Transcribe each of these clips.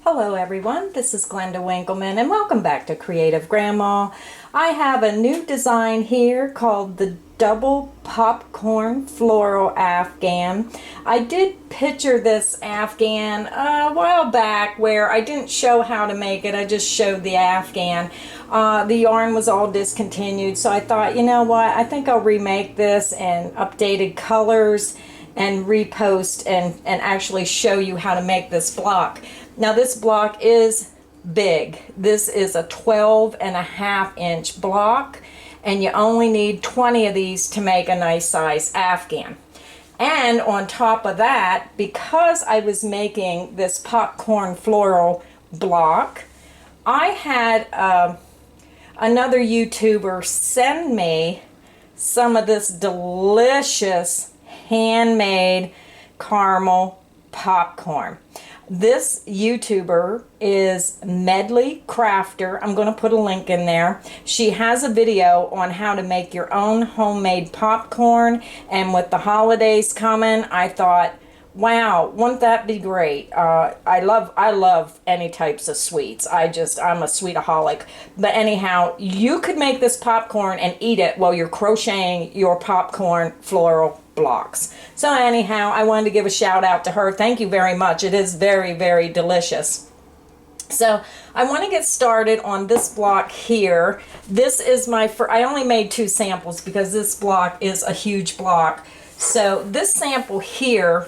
Hello everyone, this is Glenda Winkleman and welcome back to Creative Grandma. I have a new design here called the Double Popcorn Floral Afghan. I did picture this Afghan a while back where I didn't show how to make it, I just showed the Afghan. The yarn was all discontinued, so I thought, you know what, I think I'll remake this in updated colors and repost and actually show you how to make this block. Now this block is big. This is a 12.5-inch block and you only need 20 of these to make a nice size Afghan. And on top of that, because I was making this popcorn floral block, I had another YouTuber send me some of this delicious handmade caramel popcorn. This YouTuber is Medley Crafter. I'm going to put a link in there. She has a video on how to make your own homemade popcorn, and with the holidays coming, I thought, wow, wouldn't that be great? I love any types of sweets. I'm a sweetaholic. But anyhow, you could make this popcorn and eat it while you're crocheting your popcorn floral blocks. So anyhow, I wanted to give a shout out to her. Thank you very much. It is very, very delicious. So I want to get started on this block here. This is I only made 2 samples because this block is a huge block. So this sample here,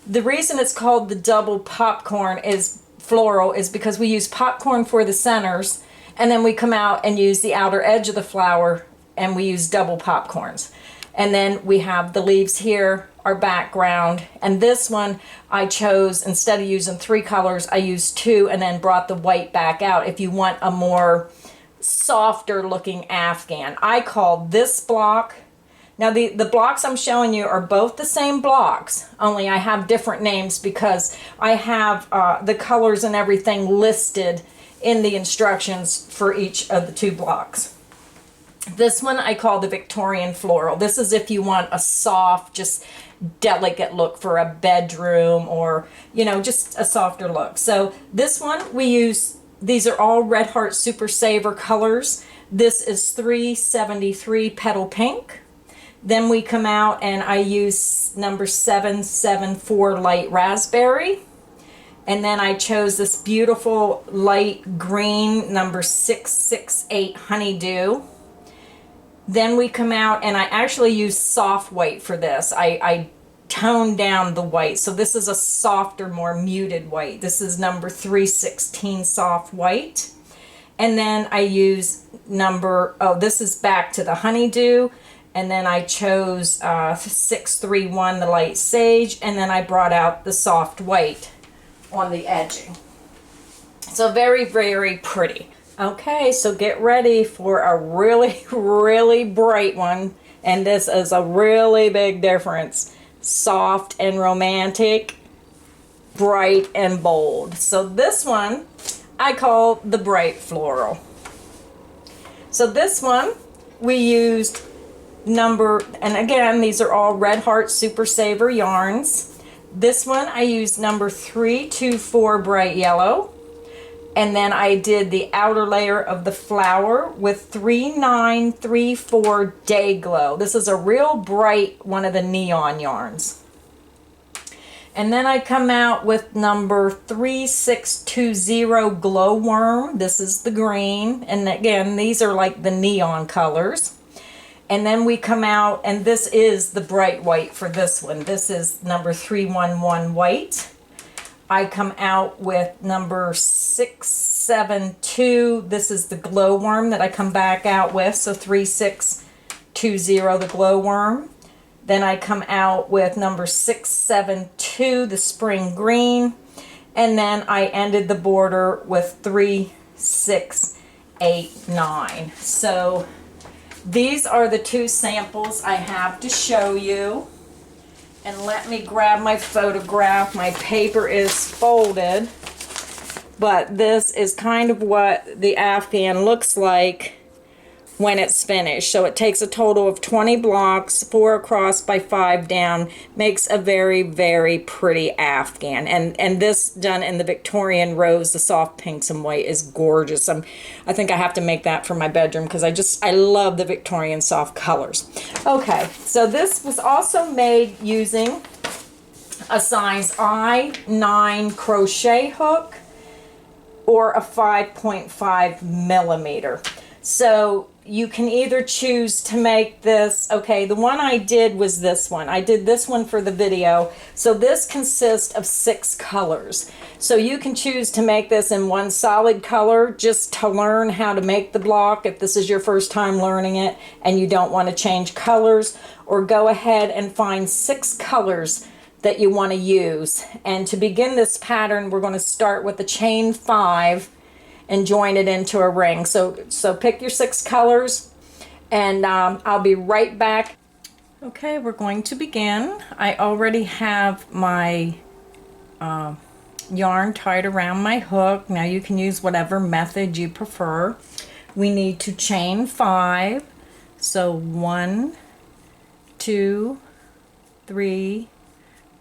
the reason it's called the double popcorn is floral is because we use popcorn for the centers and then we come out and use the outer edge of the flower and we use double popcorns. And then we have the leaves here, our background, and this one I chose, instead of using 3 colors, I used 2 and then brought the white back out if you want a more softer looking Afghan. I call this block, now the blocks I'm showing you are both the same blocks, only I have different names because I have the colors and everything listed in the instructions for each of the 2 blocks. This one I call the Victorian Floral. This is if you want a soft, just delicate look for a bedroom or, you know, just a softer look. So this one we use, these are all Red Heart Super Saver colors. This is 373 Petal Pink. Then we come out and I use number 774 Light Raspberry. And then I chose this beautiful light green, number 668 Honeydew. Then we come out and I actually use soft white for this. I toned down the white. So this is a softer, more muted white. This is number 316 Soft White. And then I use this is back to the Honeydew. And then I chose 631 the Light Sage. And then I brought out the soft white on the edging. So very, very pretty. Okay, so get ready for a really, really bright one. And this is a really big difference. Soft and romantic, bright and bold. So this one I call the Bright Floral. So this one we used and again, these are all Red Heart Super Saver yarns. This one I used number 324 Bright Yellow. And then I did the outer layer of the flower with 3934 Day Glow. This is a real bright one of the neon yarns. And then I come out with number 3620 Glowworm. This is the green. And again, these are like the neon colors. And then we come out, and this is the bright white for this one. This is number 311 White. I come out with number 672. This is the Glowworm that I come back out with. So 3620, the Glowworm. Then I come out with number 672, the Spring Green. And then I ended the border with 3689. So these are the 2 samples I have to show you. And let me grab my photograph. My paper is folded, but this is kind of what the Afghan looks like when it's finished. So it takes a total of 20 blocks, 4 across by 5 down, makes a very, very pretty Afghan. And this done in the Victorian rose, the soft pinks and white, is gorgeous. I think I have to make that for my bedroom because I love the Victorian soft colors. Okay, so this was also made using a size I-9 crochet hook or a 5.5 millimeter. So you can either choose to make this, okay, the one I did was this one. I did this one for the video. So this consists of 6 colors. So you can choose to make this in one solid color just to learn how to make the block if this is your first time learning it and you don't want to change colors, or go ahead and find 6 colors that you want to use. And to begin this pattern, we're going to start with the chain 5 and join it into a ring. So pick your 6 colors, and I'll be right back. Okay, we're going to begin. I already have my yarn tied around my hook. Now you can use whatever method you prefer. We need to chain 5. So 1, 2, 3,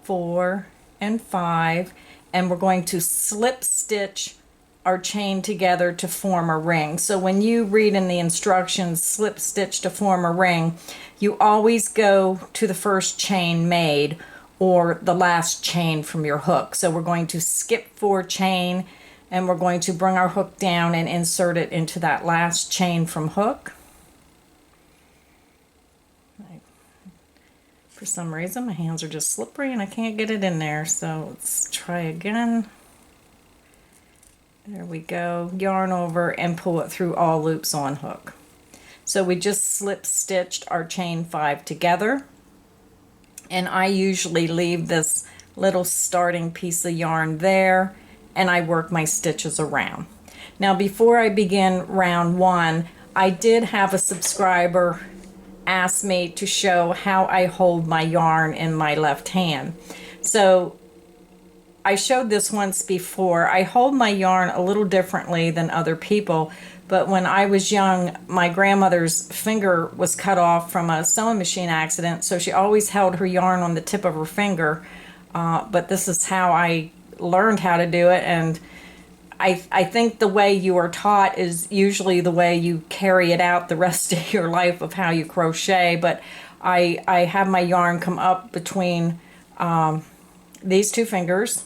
4, and 5, and we're going to slip stitch our chain together to form a ring. So when you read in the instructions slip stitch to form a ring, you always go to the first chain made or the last chain from your hook. So we're going to skip 4 chain, and we're going to bring our hook down and insert it into that last chain from hook. For some reason my hands are just slippery and I can't get it in there, so let's try again. There we go. Yarn over and pull it through all loops on hook. So we just slip stitched our chain 5 together, and I usually leave this little starting piece of yarn there and I work my stitches around. Now before I begin round 1, I did have a subscriber asked me to show how I hold my yarn in my left hand. So I showed this once before. I hold my yarn a little differently than other people, but when I was young, my grandmother's finger was cut off from a sewing machine accident, so she always held her yarn on the tip of her finger, but this is how I learned how to do it. And I think the way you are taught is usually the way you carry it out the rest of your life of how you crochet, but I have my yarn come up between these 2 fingers,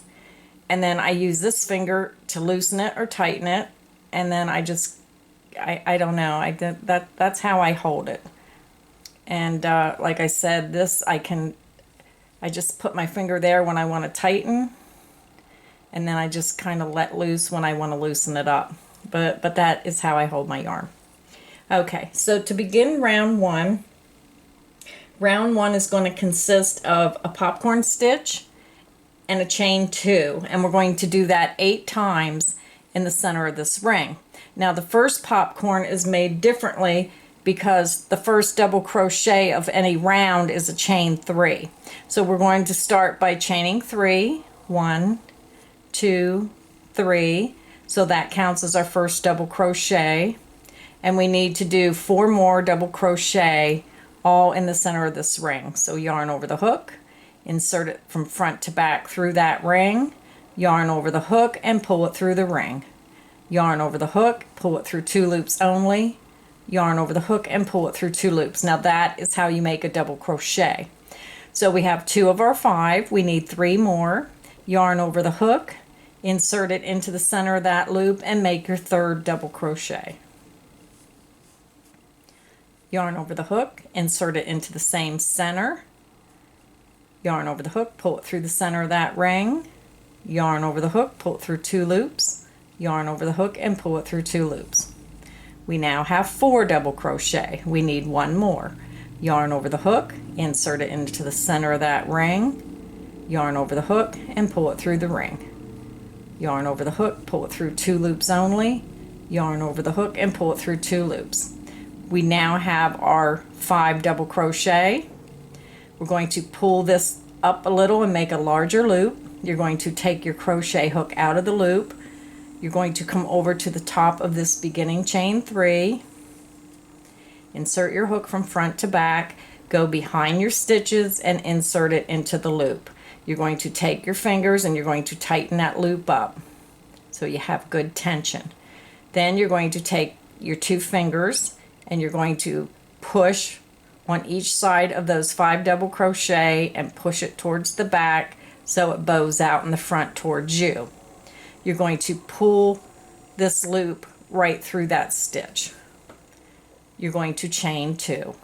and then I use this finger to loosen it or tighten it, and then I don't know, that's how I hold it. And like I said, this I just put my finger there when I want to tighten, and then I just kind of let loose when I want to loosen it up. But that is how I hold my yarn. Okay, so to begin round 1 is going to consist of a popcorn stitch and a chain 2, and we're going to do that 8 times in the center of this ring. Now the first popcorn is made differently because the first double crochet of any round is a chain 3. So we're going to start by chaining 3, 1, 2, 3, so that counts as our first double crochet, and we need to do 4 more double crochet all in the center of this ring. So yarn over the hook, insert it from front to back through that ring, yarn over the hook and pull it through the ring, yarn over the hook, pull it through 2 loops only, yarn over the hook and pull it through 2 loops. Now that is how you make a double crochet. So we have 2 of our 5, we need 3 more, yarn over the hook, insert it into the center of that loop and make your 3rd double crochet. Yarn over the hook, insert it into the same center, yarn over the hook, pull it through the center of that ring, yarn over the hook, pull it through 2 loops, yarn over the hook and pull it through 2 loops. We now have 4 double crochet. We need 1 more. Yarn over the hook, insert it into the center of that ring, yarn over the hook and pull it through the ring. Yarn over the hook, pull it through 2 loops only, yarn over the hook and pull it through 2 loops. We now have our 5 double crochet. We're going to pull this up a little and make a larger loop. You're going to take your crochet hook out of the loop. You're going to come over to the top of this beginning chain 3, Insert your hook from front to back, go behind your stitches and insert it into the loop. You're going to take your fingers and you're going to tighten that loop up so you have good tension. Then you're going to take your 2 fingers and you're going to push on each side of those 5 double crochet and push it towards the back so it bows out in the front towards you. You're going to pull this loop right through that stitch. You're going to chain 2.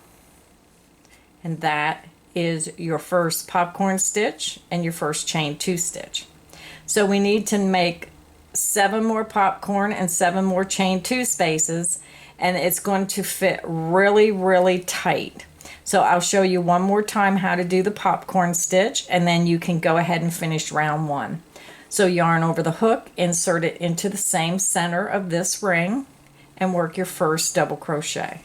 And that is your first popcorn stitch and your first chain 2 stitch. So we need to make 7 more popcorn and 7 more chain 2 spaces, and it's going to fit really, really tight. So I'll show you one more time how to do the popcorn stitch, and then you can go ahead and finish round 1. So yarn over the hook, insert it into the same center of this ring, and work your first double crochet.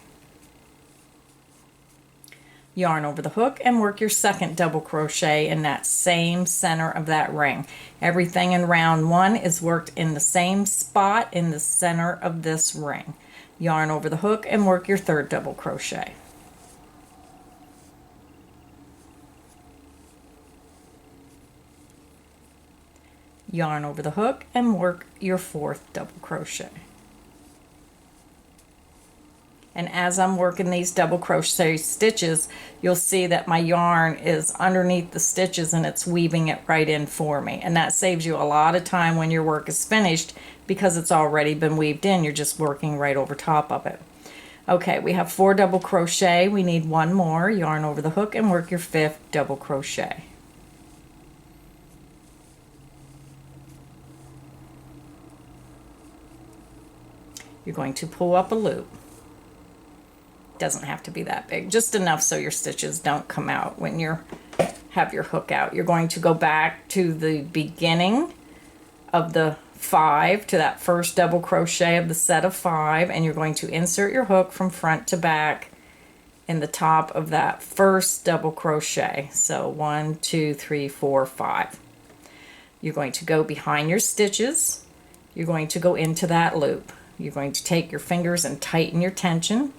Yarn over the hook and work your second double crochet in that same center of that ring. Everything in round 1 is worked in the same spot in the center of this ring. Yarn over the hook and work your third double crochet. Yarn over the hook and work your fourth double crochet. And as I'm working these double crochet stitches, you'll see that my yarn is underneath the stitches and it's weaving it right in for me. And that saves you a lot of time when your work is finished because it's already been weaved in. You're just working right over top of it. Okay, we have 4 double crochet. We need 1 more. Yarn over the hook and work your 5th double crochet. You're going to pull up a loop. Doesn't have to be that big, just enough so your stitches don't come out when you have your hook out. You're going to go back to the beginning of the 5, to that first double crochet of the set of 5, and you're going to insert your hook from front to back in the top of that first double crochet. So 1, 2, 3, 4, 5. You're going to go behind your stitches. You're going to go into that loop. You're going to take your fingers and tighten your tension.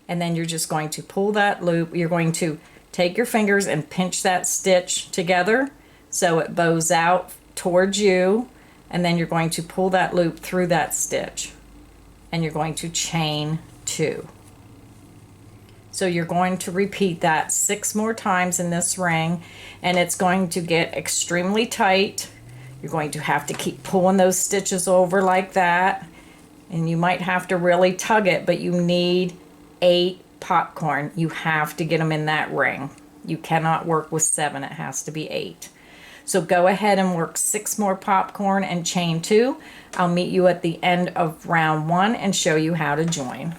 And then you're just going to pull that loop. You're going to take your fingers and pinch that stitch together so it bows out towards you. And then you're going to pull that loop through that stitch. And you're going to chain 2. So you're going to repeat that 6 more times in this ring. And it's going to get extremely tight. You're going to have to keep pulling those stitches over like that. And you might have to really tug it, but you need 8 popcorn. You have to get them in that ring. You cannot work with 7. It has to be 8. So go ahead and work 6 more popcorn and chain 2. I'll meet you at the end of round 1 and show you how to join.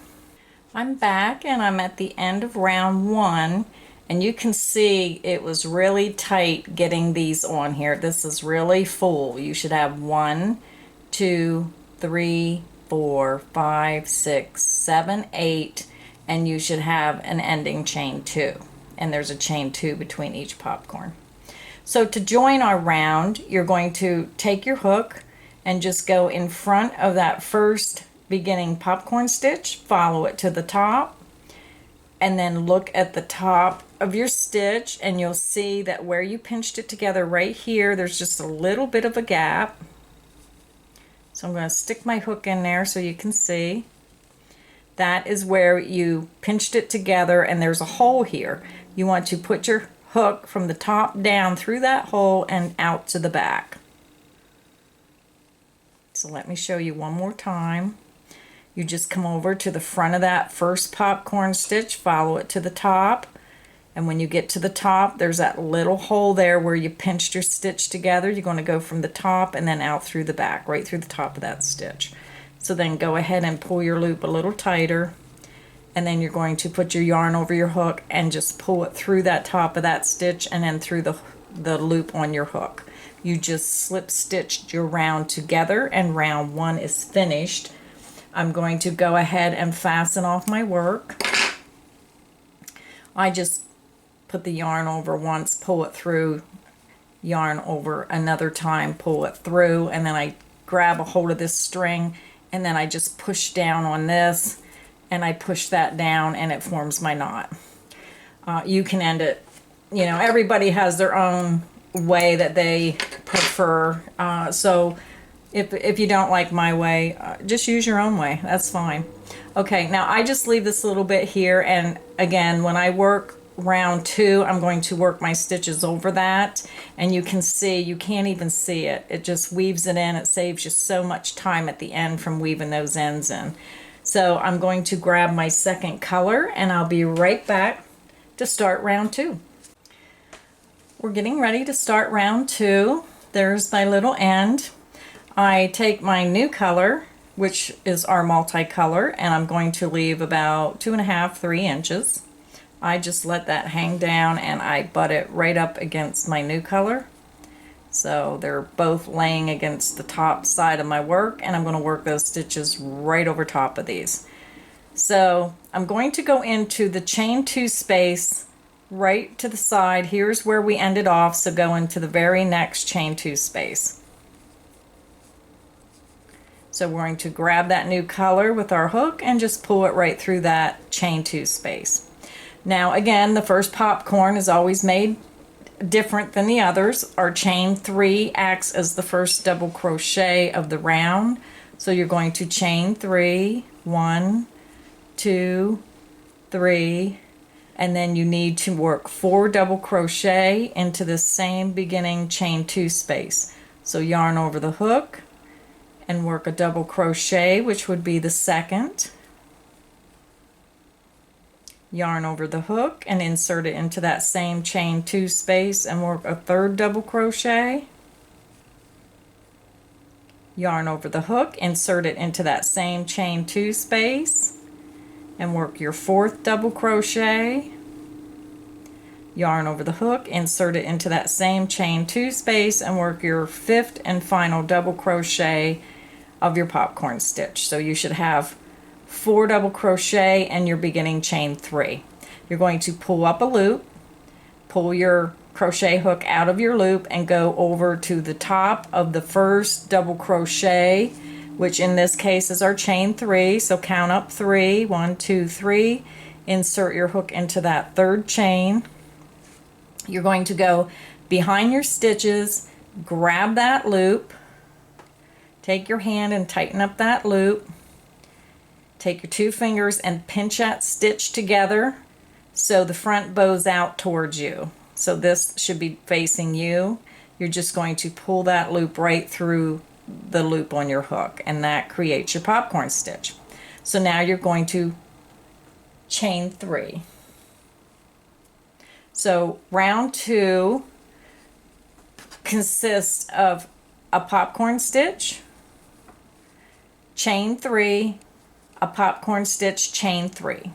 I'm back and I'm at the end of round 1. And you can see it was really tight getting these on here. This is really full. You should have 1, 2, 3, 4, 5, 6, 7, 8, and you should have an ending chain 2. And there's a chain 2 between each popcorn. So to join our round, you're going to take your hook and just go in front of that first beginning popcorn stitch, follow it to the top, and then look at the top of your stitch and you'll see that where you pinched it together right here, there's just a little bit of a gap. So I'm going to stick my hook in there so you can see. That is where you pinched it together and there's a hole here. You want to put your hook from the top down through that hole and out to the back. So let me show you one more time. You just come over to the front of that first popcorn stitch, follow it to the top, and when you get to the top, there's that little hole there where you pinched your stitch together. You're going to go from the top and then out through the back, right through the top of that stitch. So then go ahead and pull your loop a little tighter, and then you're going to put your yarn over your hook and just pull it through that top of that stitch and then through the loop on your hook. You just slip stitched your round together and round 1 is finished. I'm going to go ahead and fasten off my work. I just put the yarn over once, pull it through, yarn over another time, pull it through, and then I grab a hold of this string and then I just push down on this and I push that down and it forms my knot. You can end it, you know, everybody has their own way that they prefer. So if you don't like my way, just use your own way. That's fine. Okay, now I just leave this little bit here, and again, when I work round 2, I'm going to work my stitches over that, and you can see, you can't even see it. It just weaves it in. It saves you so much time at the end from weaving those ends in. So I'm going to grab my second color, and I'll be right back to start round 2. We're getting ready to start round 2. There's my little end. I take my new color, which is our multicolor, and I'm going to leave about 2.5, 3 inches. I just let that hang down and I butt it right up against my new color. So they're both laying against the top side of my work, and I'm going to work those stitches right over top of these. So I'm going to go into the chain 2 space right to the side. Here's where we ended off, so go into the very next chain 2 space. So we're going to grab that new color with our hook and just pull it right through that chain 2 space. Now again, the first popcorn is always made different than the others. Our chain 3 acts as the first double crochet of the round. So you're going to chain 3, 1, 2, 3, and then you need to work 4 double crochet into the same beginning chain 2 space. So yarn over the hook and work a double crochet, which would be the second. Yarn over the hook and insert it into that same chain 2 space and work a 3rd double crochet. Yarn over the hook, insert it into that same chain 2 space and work your 4th double crochet. Yarn over the hook, insert it into that same chain 2 space and work your 5th and final double crochet of your popcorn stitch. So you should have 4 double crochet and your beginning chain 3. You're going to pull up a loop, pull your crochet hook out of your loop and go over to the top of the first double crochet, which in this case is our chain 3. So count up 3, 1, 2, 3, insert your hook into that 3rd chain. You're going to go behind your stitches, grab that loop, take your hand and tighten up that loop. Take your 2 fingers and pinch that stitch together so the front bows out towards you. So this should be facing you. You're just going to pull that loop right through the loop on your hook, and that creates your popcorn stitch. So now you're going to chain 3. So round 2 consists of a popcorn stitch, chain 3, a popcorn stitch, chain 3,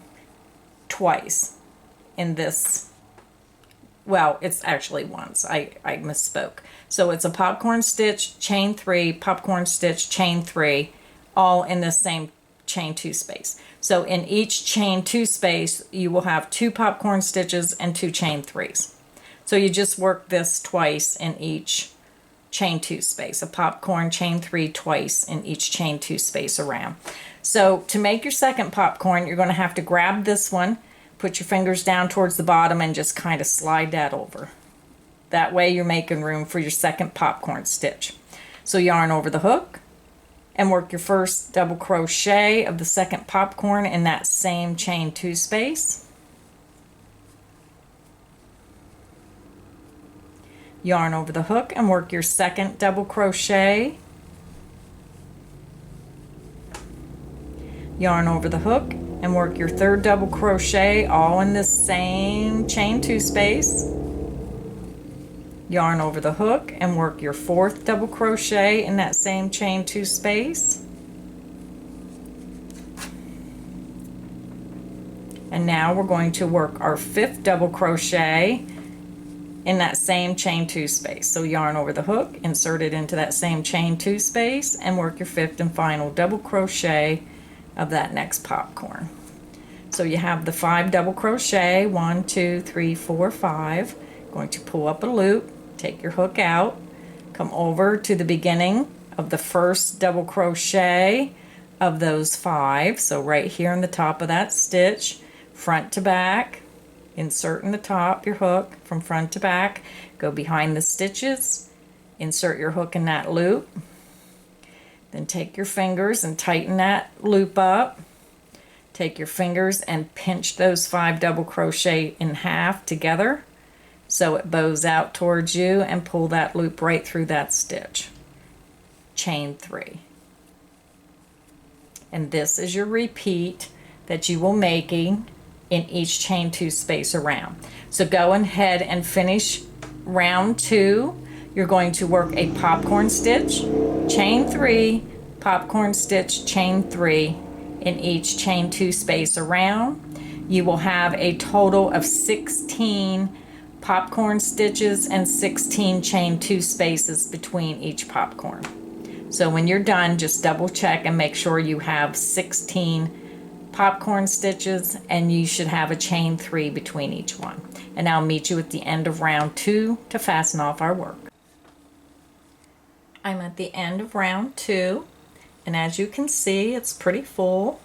twice in this. Well, it's actually once. I misspoke. So it's a popcorn stitch, chain 3, popcorn stitch, chain 3, all in the same chain 2 space. So in each chain 2 space, you will have 2 popcorn stitches and 2 chain 3s. So you just work this twice in each chain 2 space, a popcorn, chain 3 twice in each chain 2 space around. So to make your second popcorn, you're going to have to grab this one, put your fingers down towards the bottom and just kind of slide that over. That way you're making room for your second popcorn stitch. So yarn over the hook and work your first double crochet of the second popcorn in that same chain 2 space. Yarn over the hook and work your second double crochet. Yarn over the hook and work your 3rd double crochet, all in the same chain 2 space. Yarn over the hook and work your 4th double crochet in that same chain 2 space. And now we're going to work our 5th double crochet in that same chain 2 space. So yarn over the hook, insert it into that same chain 2 space and work your 5th and final double crochet of that next popcorn. So you have the 5 double crochet, 1, 2, 3, 4, 5. Going to pull up a loop, take your hook out, come over to the beginning of the first double crochet, of those 5. So right here on the top of that stitch, front to back, insert in the top your hook from front to back, go behind the stitches, insert your hook in that loop, then take your fingers and tighten that loop up. Take your fingers and pinch those 5 double crochet in half together so it bows out towards you, and pull that loop right through that stitch. Chain 3. And this is your repeat that you will making in each chain 2 space around. So go ahead and finish round 2. You're going to work a popcorn stitch, chain 3, popcorn stitch, chain 3 in each chain 2 space around. You will have a total of 16 popcorn stitches and 16 chain 2 spaces between each popcorn. So when you're done, just double check and make sure you have 16 popcorn stitches, and you should have a chain 3 between each one. And I'll meet you at the end of round 2 to fasten off our work. I'm at the end of round 2, and as you can see, it's pretty full,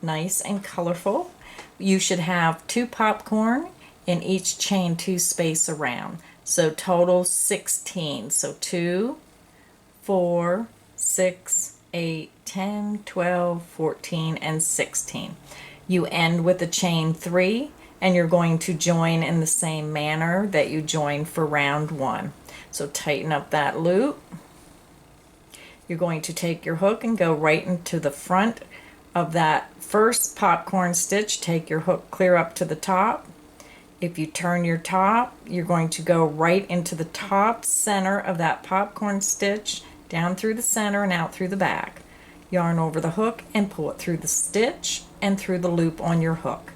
nice and colorful. You should have 2 popcorn in each chain 2 space around. So total 16. So 2, 4, 6, 8, 10, 12, 14, and 16. You end with a chain 3, and you're going to join in the same manner that you joined for round 1. So tighten up that loop. You're going to take your hook and go right into the front of that first popcorn stitch. Take your hook clear up to the top. If you turn your top, you're going to go right into the top center of that popcorn stitch, down through the center and out through the back. Yarn over the hook and pull it through the stitch and through the loop on your hook.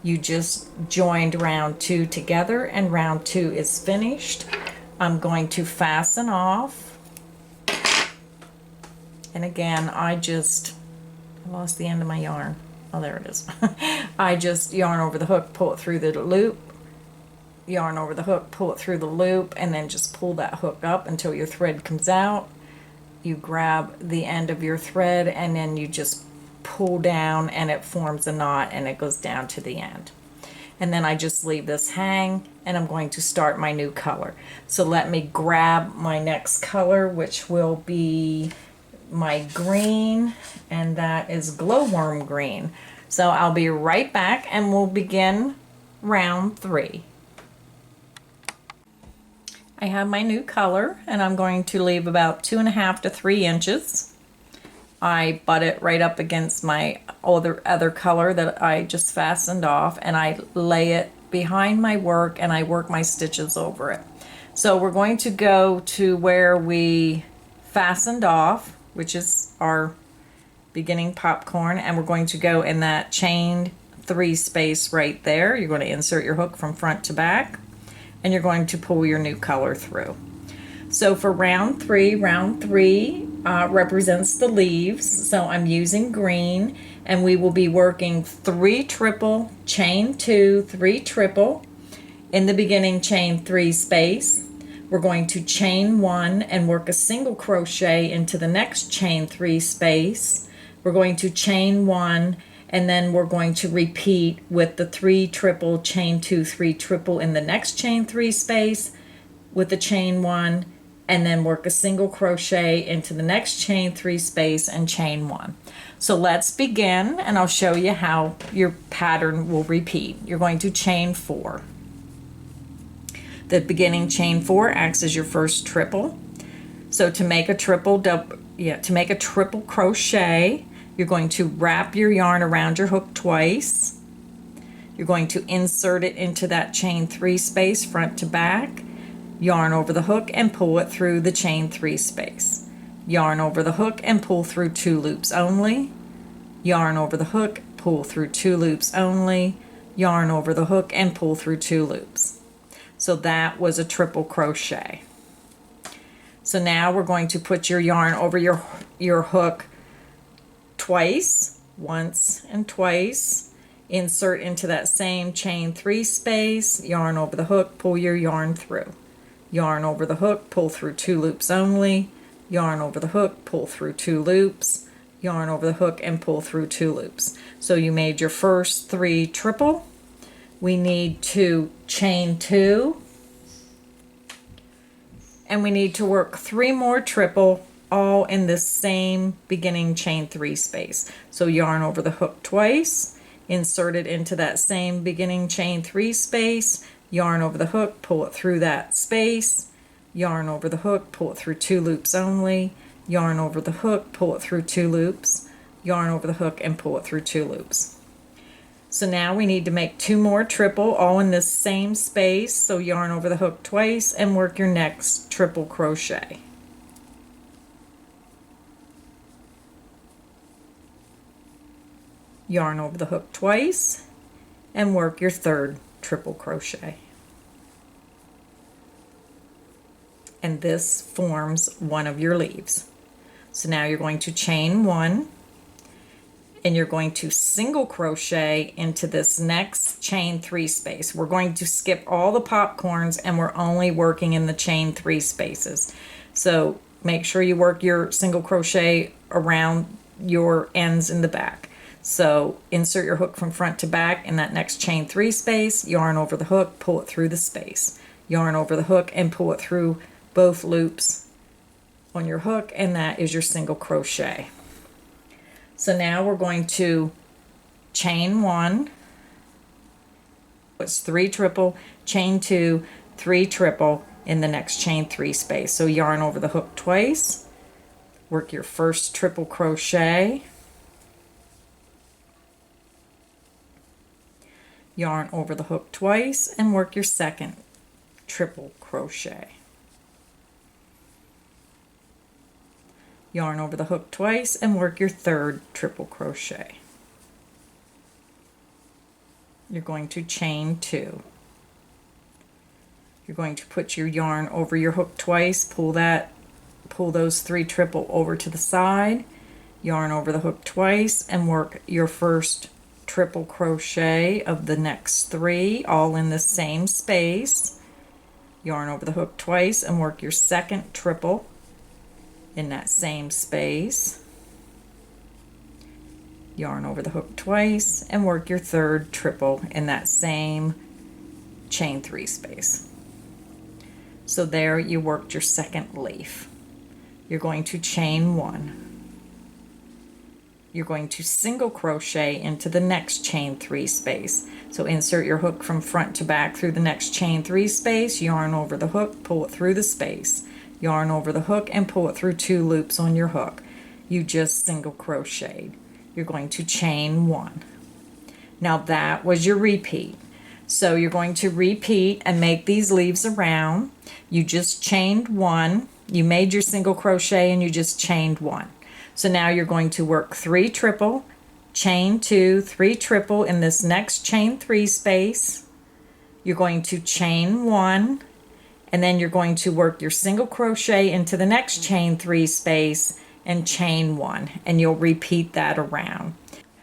You just joined round 2 together, and round 2 is finished. I'm going to fasten off. And again, I lost the end of my yarn. Oh, there it is. I just yarn over the hook, pull it through the loop, yarn over the hook, pull it through the loop, and then just pull that hook up until your thread comes out. You grab the end of your thread, and then you just pull down, and it forms a knot, and it goes down to the end. And then I just leave this hang, and I'm going to start my new color. So let me grab my next color, which will be my green, and that is glowworm green. So I'll be right back, and we'll begin round 3. I have my new color, and I'm going to leave about 2.5 to 3 inches. I butt it right up against my other color that I just fastened off, and I lay it behind my work, and I work my stitches over it. So we're going to go to where we fastened off, which is our beginning popcorn, and we're going to go in that chain 3 space right there. You're going to insert your hook from front to back, and you're going to pull your new color through. So for round 3 represents the leaves, so I'm using green, and we will be working 3 triple, chain 2, 3 triple in the beginning chain 3 space. We're going to chain 1 and work a single crochet into the next chain 3 space. We're going to chain 1, and then we're going to repeat with the 3 triple, chain 2, 3 triple in the next chain 3 space with the chain 1, and then work a single crochet into the next chain 3 space and chain 1. So let's begin, and I'll show you how your pattern will repeat. You're going to chain 4. The beginning chain 4 acts as your first triple. So to make a triple crochet, you're going to wrap your yarn around your hook twice. You're going to insert it into that chain 3 space front to back, yarn over the hook and pull it through the chain 3 space. Yarn over the hook and pull through 2 loops only. Yarn over the hook, pull through 2 loops only. Yarn over the hook and pull through 2 loops. So that was a triple crochet. So now we're going to put your yarn over your hook twice, once and twice. Insert into that same chain 3 space, yarn over the hook, pull your yarn through. Yarn over the hook, pull through 2 loops only. Yarn over the hook, pull through 2 loops. yarn over the hook, and pull through 2 loops. So you made your first 3 triple. We need to chain 2, and we need to work 3 more triple, all in the same beginning chain 3 space. So yarn over the hook twice, insert it into that same beginning chain 3 space, yarn over the hook, pull it through that space, yarn over the hook, pull it through 2 loops only, yarn over the hook, pull it through 2 loops, yarn over the hook, and pull it through 2 loops. So now we need to make 2 more triple, all in this same space. So yarn over the hook twice and work your next triple crochet. Yarn over the hook twice and work your third triple crochet. And this forms one of your leaves. So now you're going to chain 1, and you're going to single crochet into this next chain 3 space. We're going to skip all the popcorns, and we're only working in the chain 3 spaces. So make sure you work your single crochet around your ends in the back. So insert your hook from front to back in that next chain 3 space, yarn over the hook, pull it through the space, yarn over the hook, and pull it through both loops on your hook, and that is your single crochet. So now we're going to chain 1, it's 3 triple, chain 2, 3 triple in the next chain 3 space. So yarn over the hook twice, work your first triple crochet, yarn over the hook twice, and work your second triple crochet. Yarn over the hook twice and work your third triple crochet. You're going to chain 2. You're going to put your yarn over your hook twice, pull those 3 triple over to the side, yarn over the hook twice, and work your first triple crochet of the next 3, all in the same space. Yarn over the hook twice and work your second triple in that same space. Yarn over the hook twice and work your third triple in that same chain 3 space. So there you worked your second leaf. You're going to chain 1. You're going to single crochet into the next chain 3 space. So insert your hook from front to back through the next chain 3 space, yarn over the hook, pull it through the space, yarn over the hook, and pull it through 2 loops on your hook. You just single crocheted. You're going to chain 1. Now that was your repeat. So you're going to repeat and make these leaves around. You just chained 1. You made your single crochet and you just chained 1. So now you're going to work 3 triple, chain 2, 3 triple in this next chain 3 space. You're going to chain 1, and then you're going to work your single crochet into the next chain 3 space and chain 1, and you'll repeat that around.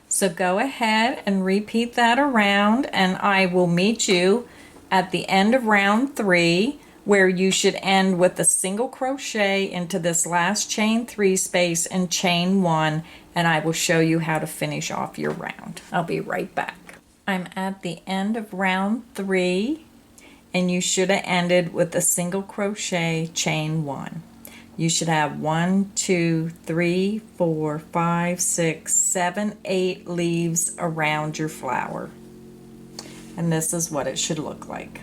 So go ahead and repeat that around, and I will meet you at the end of round 3, where you should end with a single crochet into this last chain 3 space and chain 1, and I will show you how to finish off your round. I'll be right back. I'm at the end of round 3, and you should have ended with a single crochet, chain 1. You should have 1, 2, 3, 4, 5, 6, 7, 8 leaves around your flower. And this is what it should look like.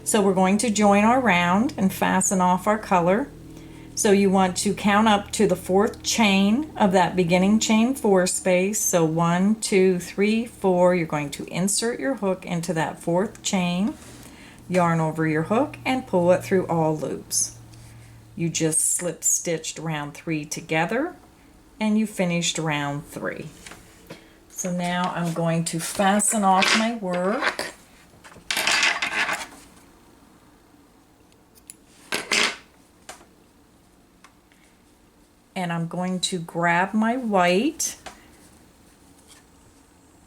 So we're going to join our round and fasten off our color. So you want to count up to the 4th chain of that beginning chain 4 space. So 1, 2, 3, 4. You're going to insert your hook into that 4th chain, yarn over your hook, and pull it through all loops. You just slip stitched round 3 together, and you finished round 3. So now I'm going to fasten off my work. And I'm going to grab my white,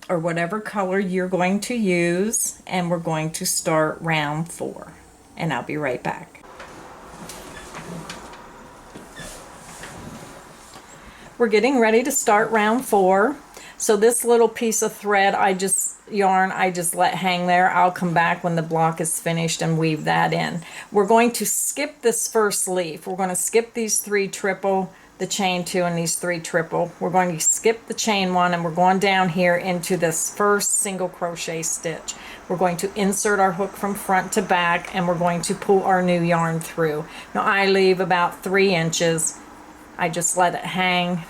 or whatever color you're going to use, and we're going to start round 4. And I'll be right back. we're getting ready to start round 4. So this little piece of thread I just let hang there. I'll come back when the block is finished and weave that in. We're going to skip this first leaf. We're going to skip these 3 triple, the chain 2, and these 3 triple. We're going to skip the chain 1, and we're going down here into this first single crochet stitch. We're going to insert our hook from front to back, and we're going to pull our new yarn through. Now I leave about 3 inches. I just let it hang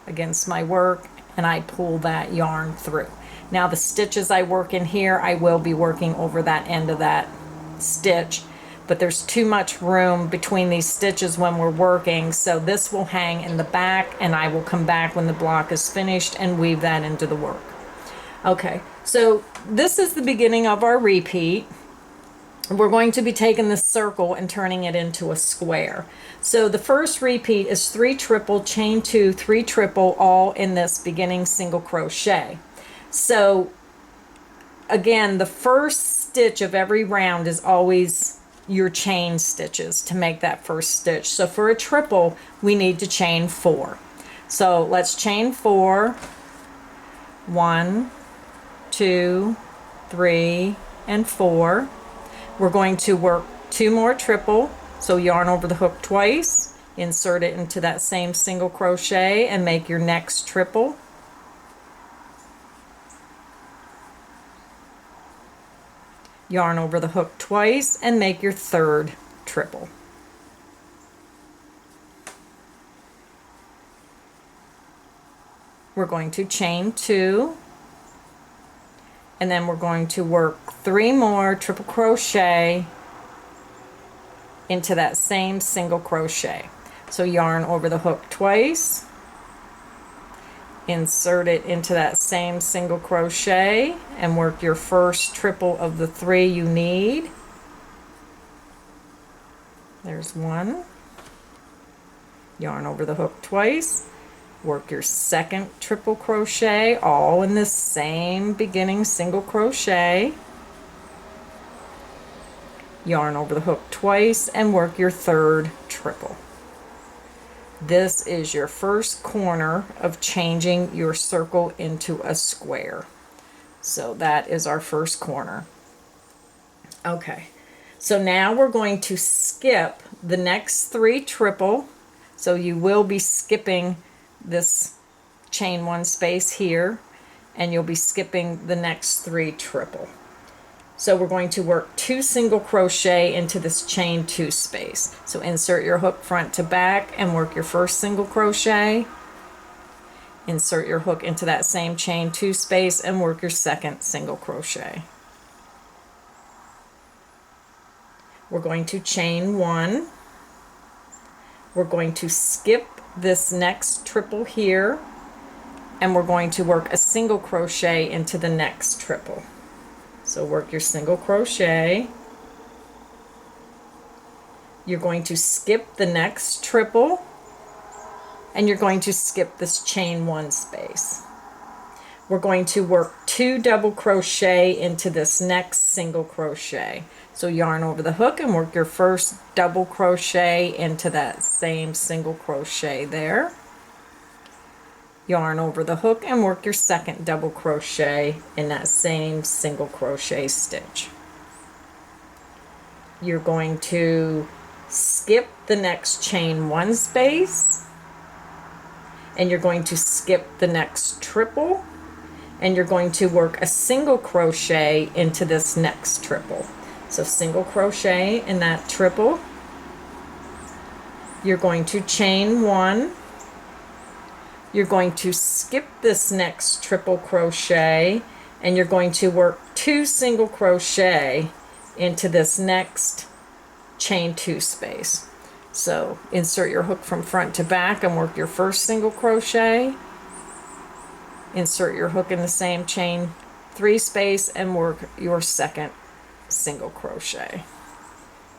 against my work, and I pull that yarn through. Now the stitches I work in here, I will be working over that end of that stitch, but there's too much room between these stitches when we're working, so this will hang in the back, and I will come back when the block is finished and weave that into the work. Okay, so this is the beginning of our repeat. We're going to be taking this circle and turning it into a square. So the first repeat is 3 triple, chain 2, 3 triple, all in this beginning single crochet. So again, the first stitch of every round is always your chain stitches to make that first stitch. So for a triple, we need to chain 4. So let's chain 4. 1, 2, 3, and 4. We're going to work 2 more triple, so yarn over the hook twice, insert it into that same single crochet, and make your next triple. Yarn over the hook twice, and make your third triple. We're going to chain 2, and then we're going to work 3 more triple crochet into that same single crochet. So yarn over the hook twice, insert it into that same single crochet, and work your first triple of the 3 you need. There's 1. Yarn over the hook twice, work your second triple crochet, all in this same beginning single crochet. Yarn over the hook twice, and work your third triple. This is your first corner of changing your circle into a square. So that is our first corner. Okay, so now we're going to skip the next 3 triple. So you will be skipping this chain 1 space here, and you'll be skipping the next 3 triple. So we're going to work 2 single crochet into this chain 2 space. So insert your hook front to back and work your first single crochet. Insert your hook into that same chain 2 space and work your second single crochet. We're going to chain 1. We're going to skip this next triple here, and we're going to work a single crochet into the next triple. So work your single crochet. You're going to skip the next triple, and you're going to skip this chain 1 space. We're going to work 2 double crochet into this next single crochet. So yarn over the hook and work your first double crochet into that same single crochet there. Yarn over the hook and work your second double crochet in that same single crochet stitch. You're going to skip the next chain 1 space, and you're going to skip the next triple, and you're going to work a single crochet into this next triple. So single crochet in that triple. You're going to chain 1. You're going to skip this next triple crochet, and you're going to work 2 single crochet into this next chain 2 space. So insert your hook from front to back and work your first single crochet. Insert your hook in the same chain 3 space and work your second single crochet.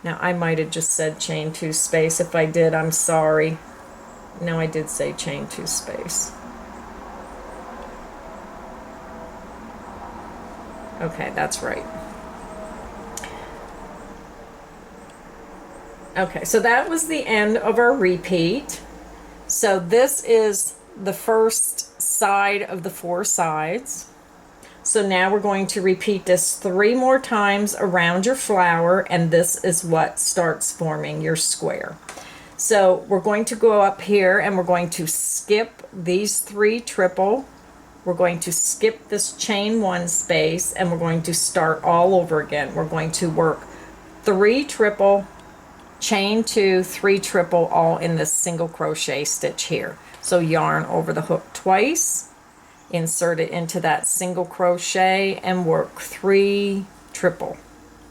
Now I might have just said chain 2 space. If I did, I'm sorry. No, I did say chain 2 space. Okay, that's right. Okay, so that was the end of our repeat. So this is the first side of the 4 sides. So now we're going to repeat this 3 more times around your flower, and this is what starts forming your square. So we're going to go up here and we're going to skip these 3 triple. We're going to skip this chain 1 space, and we're going to start all over again. We're going to work 3 triple, chain 2, 3 triple, all in this single crochet stitch here. So yarn over the hook twice, insert it into that single crochet, and work 3 triple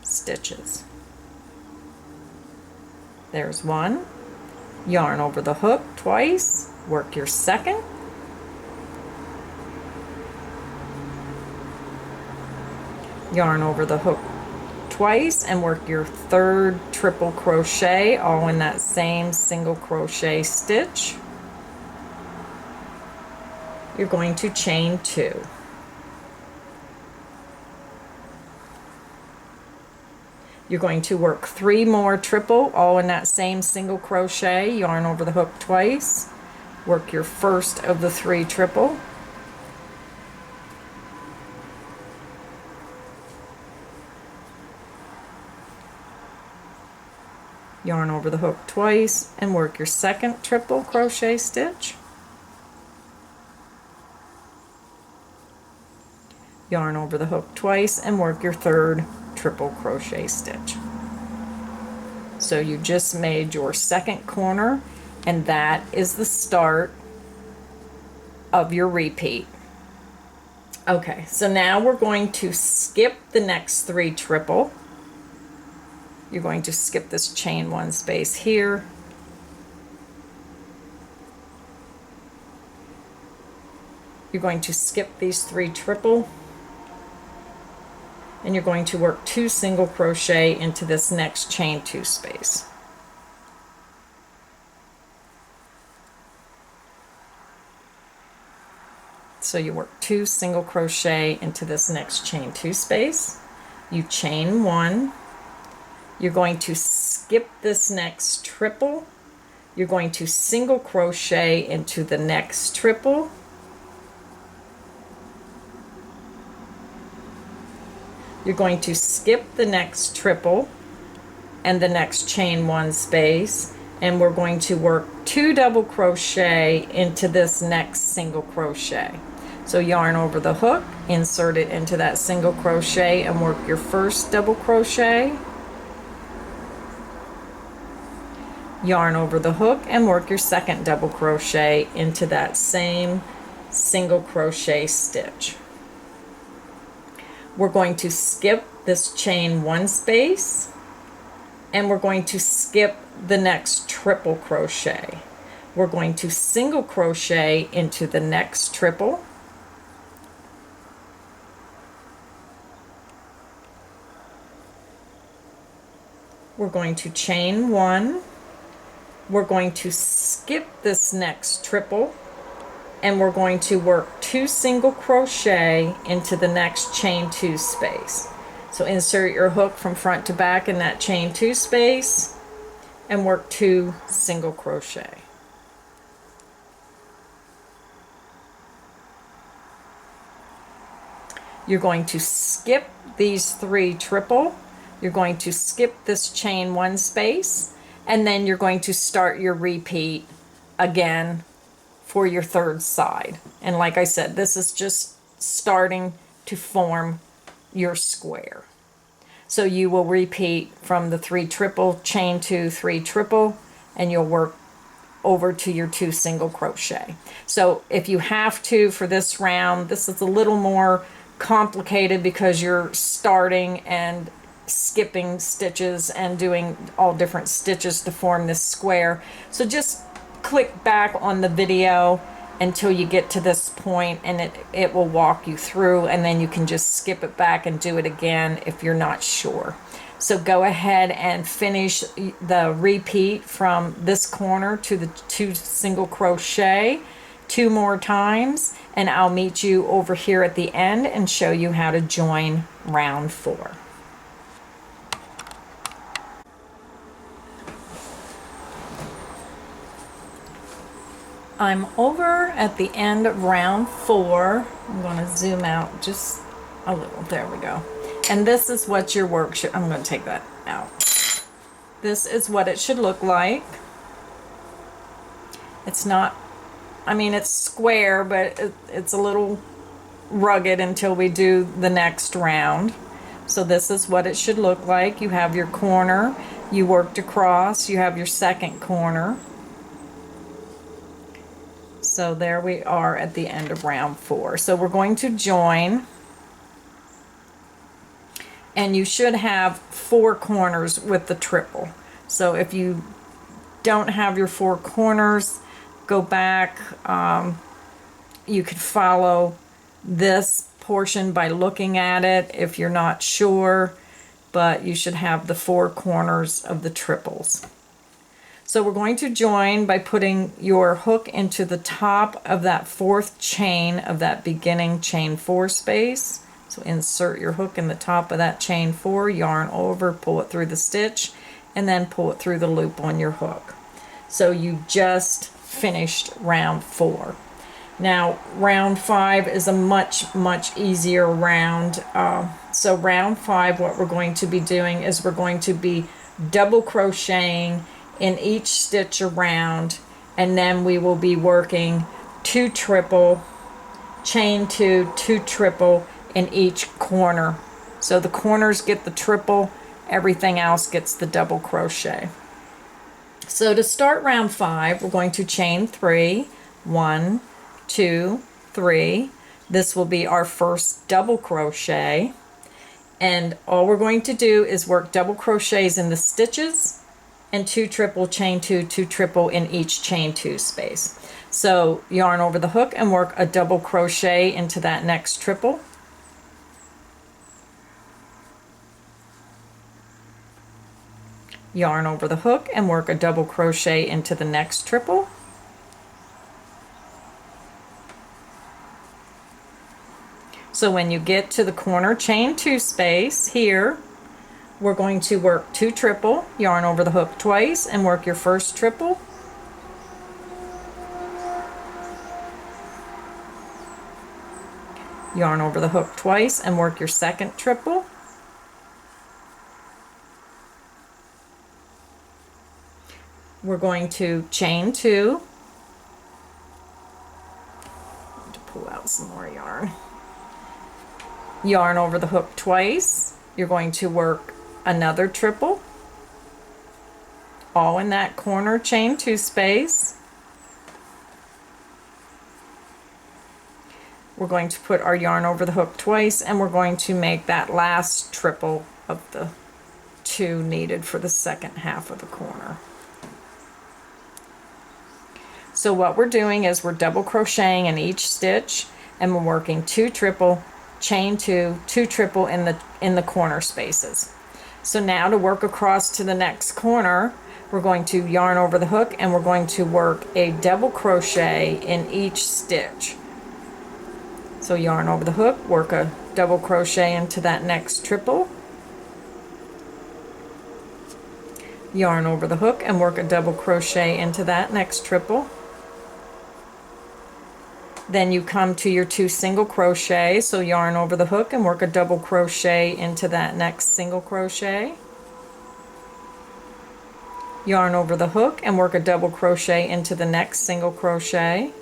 stitches. There's 1. Yarn over the hook twice, work your second, yarn over the hook twice, and work your 3rd triple crochet, all in that same single crochet stitch. You're going to chain 2. You're going to work 3 more triple, all in that same single crochet, yarn over the hook twice, work your first of the 3 triple, yarn over the hook twice, and work your second triple crochet stitch, yarn over the hook twice, and work your 3rd triple crochet stitch. So you just made your second corner, and that is the start of your repeat. Okay, so now we're going to skip the next 3 triple. You're going to skip this chain 1 space here, you're going to skip these 3 triple, and you're going to work 2 single crochet into this next chain 2 space. So you work 2 single crochet into this next chain 2 space, you chain 1, you're going to skip this next triple, you're going to single crochet into the next triple, you're going to skip the next triple and the next chain 1 space, and we're going to work 2 double crochet into this next single crochet. So yarn over the hook, insert it into that single crochet, and work your first double crochet, yarn over the hook, and work your second double crochet into that same single crochet stitch. We're going to skip this chain 1 space, and we're going to skip the next triple crochet. We're going to single crochet into the next triple, we're going to chain 1, we're going to skip this next triple, and we're going to work 2 single crochet into the next chain 2 space. So insert your hook from front to back in that chain 2 space and work 2 single crochet. You're going to skip these 3 triple, you're going to skip this chain 1 space, and then you're going to start your repeat again for your 3rd side. And like I said, this is just starting to form your square. So you will repeat from the 3 triple, chain 2, 3 triple, and you'll work over to your 2 single crochet. So if you have to for this round, this is a little more complicated because you're starting and skipping stitches and doing all different stitches to form this square. So just click back on the video until you get to this point, and it will walk you through, and then you can just skip it back and do it again if you're not sure. So go ahead and finish the repeat from this corner to the 2 single crochet 2 more times, and I'll meet you over here at the end and show you how to join round 4. I'm over at the end of round 4. I'm going to zoom out just a little. There we go. And this is what your work should, I'm going to take that out. This is what it should look like. It's not, I mean, it's square, but it's a little rugged until we do the next round. So this is what it should look like. You have your corner, you worked across, you have your second corner. So there we are at the end of round 4. So we're going to join, and you should have 4 corners with the triple. So if you don't have your 4 corners, go back. You could follow this portion by looking at it if you're not sure, but you should have the 4 corners of the triples. So we're going to join by putting your hook into the top of that 4th chain of that beginning chain 4 space. So insert your hook in the top of that chain 4, yarn over, pull it through the stitch, and then pull it through the loop on your hook. So you just finished round 4. Now round 5 is a much easier round. So round 5, what we're going to be doing is we're going to be double crocheting in each stitch around, and then we will be working 2 triple, chain 2, 2 triple in each corner. So the corners get the triple, everything else gets the double crochet. So to start round 5, we're going to chain 3, 1, 2, 3. This will be our first double crochet, and all we're going to do is work double crochets in the stitches and 2 triple, chain 2, 2 triple in each chain 2 space. So yarn over the hook and work a double crochet into that next triple. Yarn over the hook and work a double crochet into the next triple. So when you get to the corner chain 2 space here, we're going to work 2 triple, yarn over the hook twice, and work your first triple. Yarn over the hook twice and work your second triple. We're going to chain 2. To pull out some more yarn. Yarn over the hook twice. You're going to work another triple, all in that corner chain 2 space. We're going to put our yarn over the hook twice, and we're going to make that last triple of the 2 needed for the second half of the corner. So what we're doing is we're double crocheting in each stitch, and we're working 2 triple, chain 2, 2 triple in the corner spaces. So now to work across to the next corner, we're going to yarn over the hook and we're going to work a double crochet in each stitch. So yarn over the hook, work a double crochet into that next triple. Yarn over the hook and work a double crochet into that next triple. Then you come to your 2 single crochet, so yarn over the hook and work a double crochet into that next single crochet. Yarn over the hook and work a double crochet into the next single crochet.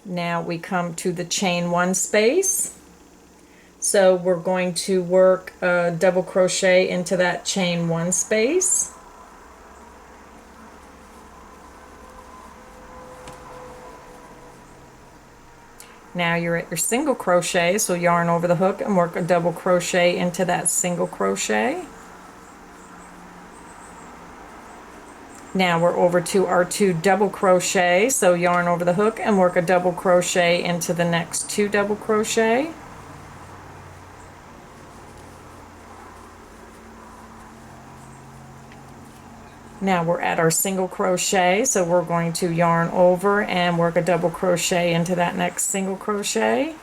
Now we come to the chain 1 space. So we're going to work a double crochet into that chain 1 space. Now you're at your single crochet, so yarn over the hook and work a double crochet into that single crochet. Now we're over to our 2 double crochet, so yarn over the hook and work a double crochet into the next 2 double crochet. Now we're at our single crochet, so we're going to yarn over and work a double crochet into that next single crochet.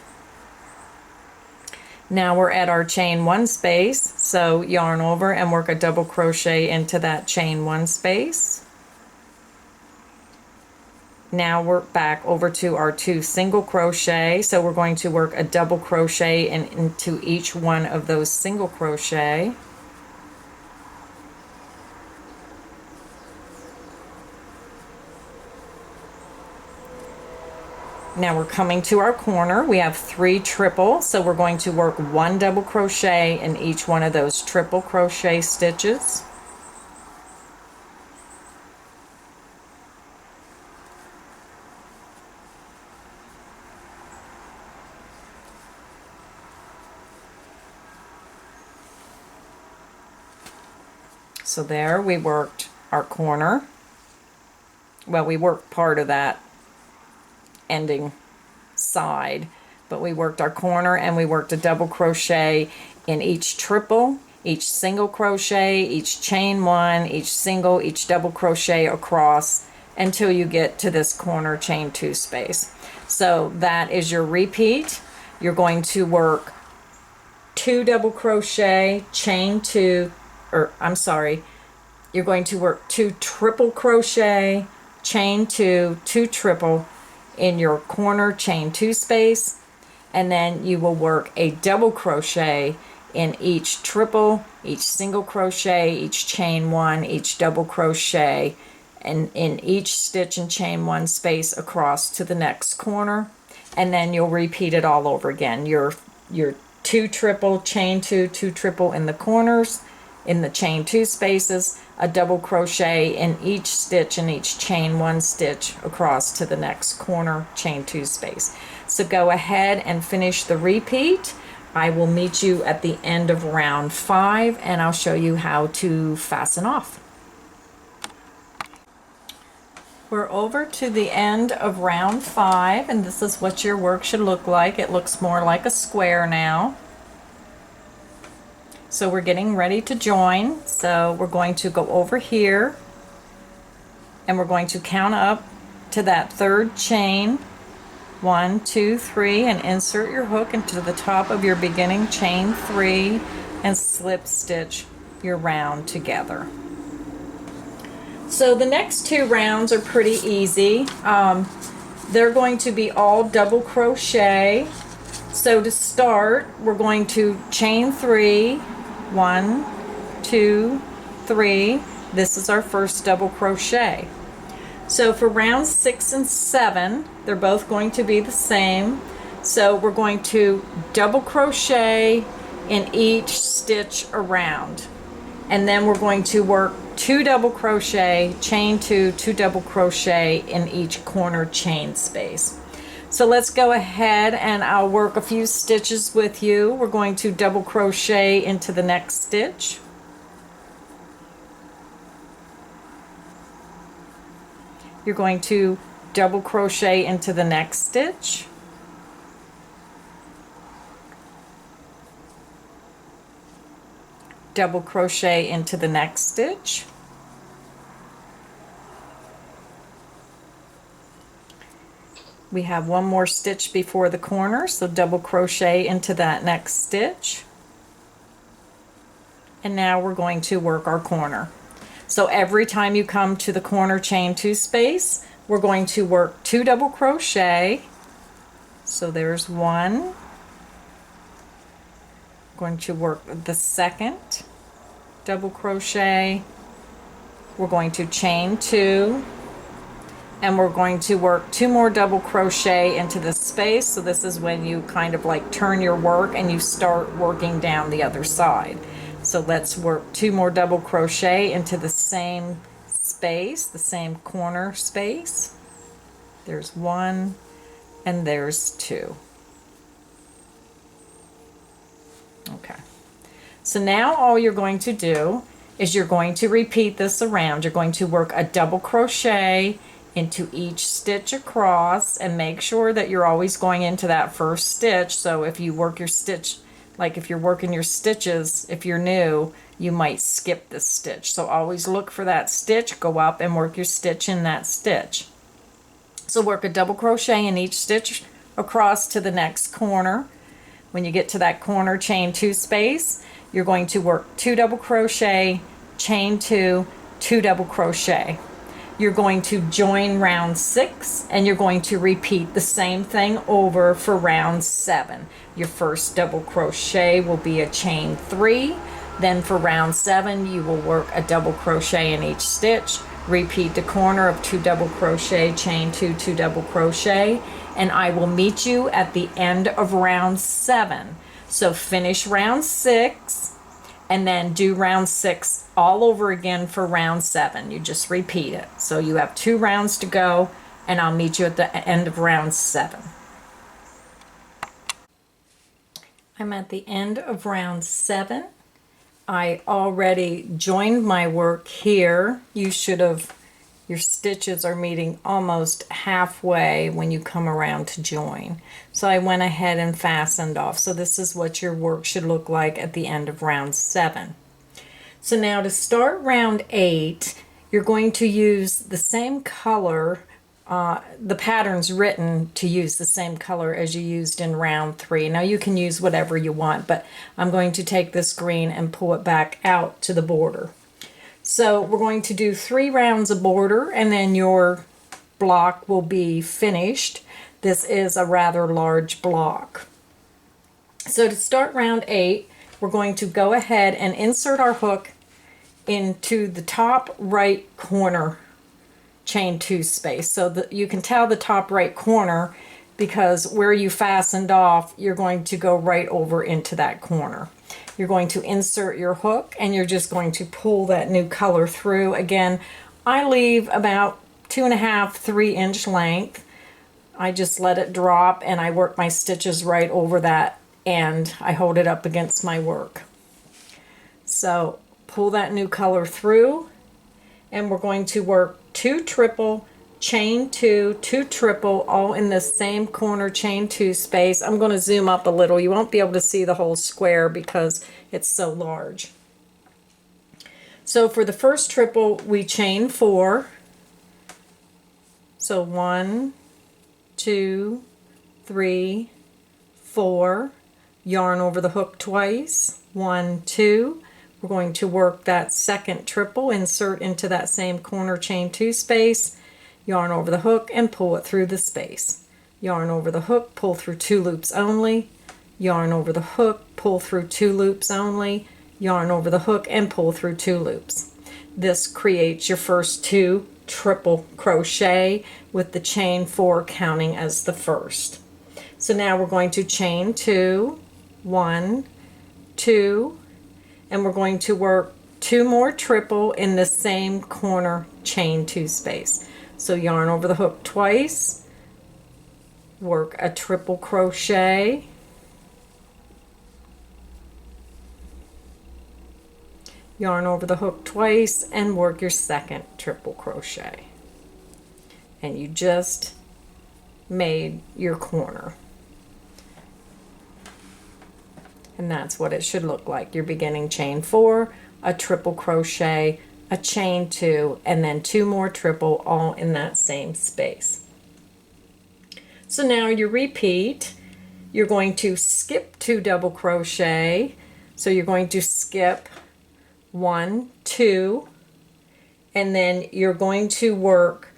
Now we're at our chain 1 space, so yarn over and work a double crochet into that chain 1 space. Now we're back over to our 2 single crochet. So we're going to work a double crochet into each one of those single crochet. Now we're coming to our corner. We have 3 triple, so we're going to work 1 double crochet in each one of those triple crochet stitches. So there we worked our corner. Well, we worked part of that ending side, but we worked our corner and we worked a double crochet in each triple, each single crochet, each chain 1, each single, each double crochet across until you get to this corner chain 2 space. So that is your repeat. You're going to work 2 double crochet, chain 2, you're going to work 2 triple crochet, chain 2, 2 triple in your corner chain 2 space, and then you will work a double crochet in each triple, each single crochet, each chain 1, each double crochet, and in each stitch and chain 1 space across to the next corner, and then you'll repeat it all over again. Your 2 triple, chain 2, 2 triple in the corners, in the chain 2 spaces, a double crochet in each stitch and each chain 1 stitch across to the next corner chain 2 space. So go ahead and finish the repeat. I will meet you at the end of round 5 and I'll show you how to fasten off. We're over to the end of round 5 and this is what your work should look like. It looks more like a square now. So we're getting ready to join. So we're going to go over here and we're going to count up to that 3rd chain. 1, 2, 3, and insert your hook into the top of your beginning chain 3 and slip stitch your round together. So the next 2 rounds are pretty easy. They're going to be all double crochet. So to start, we're going to chain 3, 1, 2, 3. This is our first double crochet. So for rounds 6 and 7, they're both going to be the same. So we're going to double crochet in each stitch around. And then we're going to work 2 double crochet, chain 2, 2 double crochet in each corner chain space. So let's go ahead and I'll work a few stitches with you. We're going to double crochet into the next stitch. You're going to double crochet into the next stitch. Double crochet into the next stitch. We have one more stitch before the corner, so double crochet into that next stitch. And now we're going to work our corner. So every time you come to the corner chain 2 space, we're going to work 2 double crochet. So there's 1. Going to work the 2nd double crochet. We're going to chain 2. And we're going to work 2 more double crochet into this space. So this is when you kind of like turn your work and you start working down the other side. So let's work 2 more double crochet into the same space, the same corner space. There's 1 and there's 2. Okay. So now all you're going to do is you're going to repeat this around. You're going to work a double crochet into each stitch across and make sure that you're always going into that first stitch. So if you work your stitch, like if you're working your stitches, if you're new, you might skip this stitch. So always look for that stitch, go up and work your stitch in that stitch. So work a double crochet in each stitch across to the next corner. When you get to that corner chain 2 space, you're going to work 2 double crochet, chain 2, 2 double crochet. you're going to join round 6 and you're going to repeat the same thing over for round 7. Your first double crochet will be a chain 3. Then for round 7 you will work a double crochet in each stitch, repeat the corner of 2 double crochet, chain 2, 2 double crochet, and I will meet you at the end of round 7. So finish round 6 and then do round 6 all over again for round 7. You just repeat it. So you have 2 rounds to go, and I'll meet you at the end of round 7. I'm at the end of round 7. I already joined my work here. You should have, your stitches are meeting almost halfway when you come around to join. So I went ahead and fastened off. So this is what your work should look like at the end of round 7. So now to start round 8, you're going to use the same color. The pattern's written to use the same color as you used in round 3. Now you can use whatever you want, but I'm going to take this green and pull it back out to the border. So we're going to do 3 rounds of border and then your block will be finished. This is a rather large block. So to start round 8, we're going to go ahead and insert our hook into the top right corner chain 2 space. So that you can tell the top right corner because where you fastened off, you're going to go right over into that corner. You're going to insert your hook and you're just going to pull that new color through. Again, I leave about 2.5, 3 inch length. I just let it drop and I work my stitches right over that and I hold it up against my work. So pull that new color through and we're going to work 2 triple, chain 2, 2 triple, all in the same corner chain 2 space. I'm going to zoom up a little. You won't be able to see the whole square because it's so large. So for the first triple, we chain 4. So 1, 2, 3, 4. Yarn over the hook twice. 1, 2. We're going to work that second triple, insert into that same corner chain 2 space, yarn over the hook and pull it through the space. Yarn over the hook, pull through 2 loops only, yarn over the hook, pull through 2 loops only, yarn over the hook and pull through 2 loops. This creates your first 2 triple crochet with the chain 4 counting as the first. So now we're going to chain 2, 1, 2, and we're going to work 2 more triple in the same corner chain 2 space. So yarn over the hook twice, work a triple crochet, yarn over the hook twice and work your second triple crochet. And you just made your corner. And that's what it should look like. You're beginning chain 4, a triple crochet, a chain 2, and then 2 more triple, all in that same space. So now you repeat. You're going to skip 2 double crochet. So you're going to skip 1, 2, and then you're going to work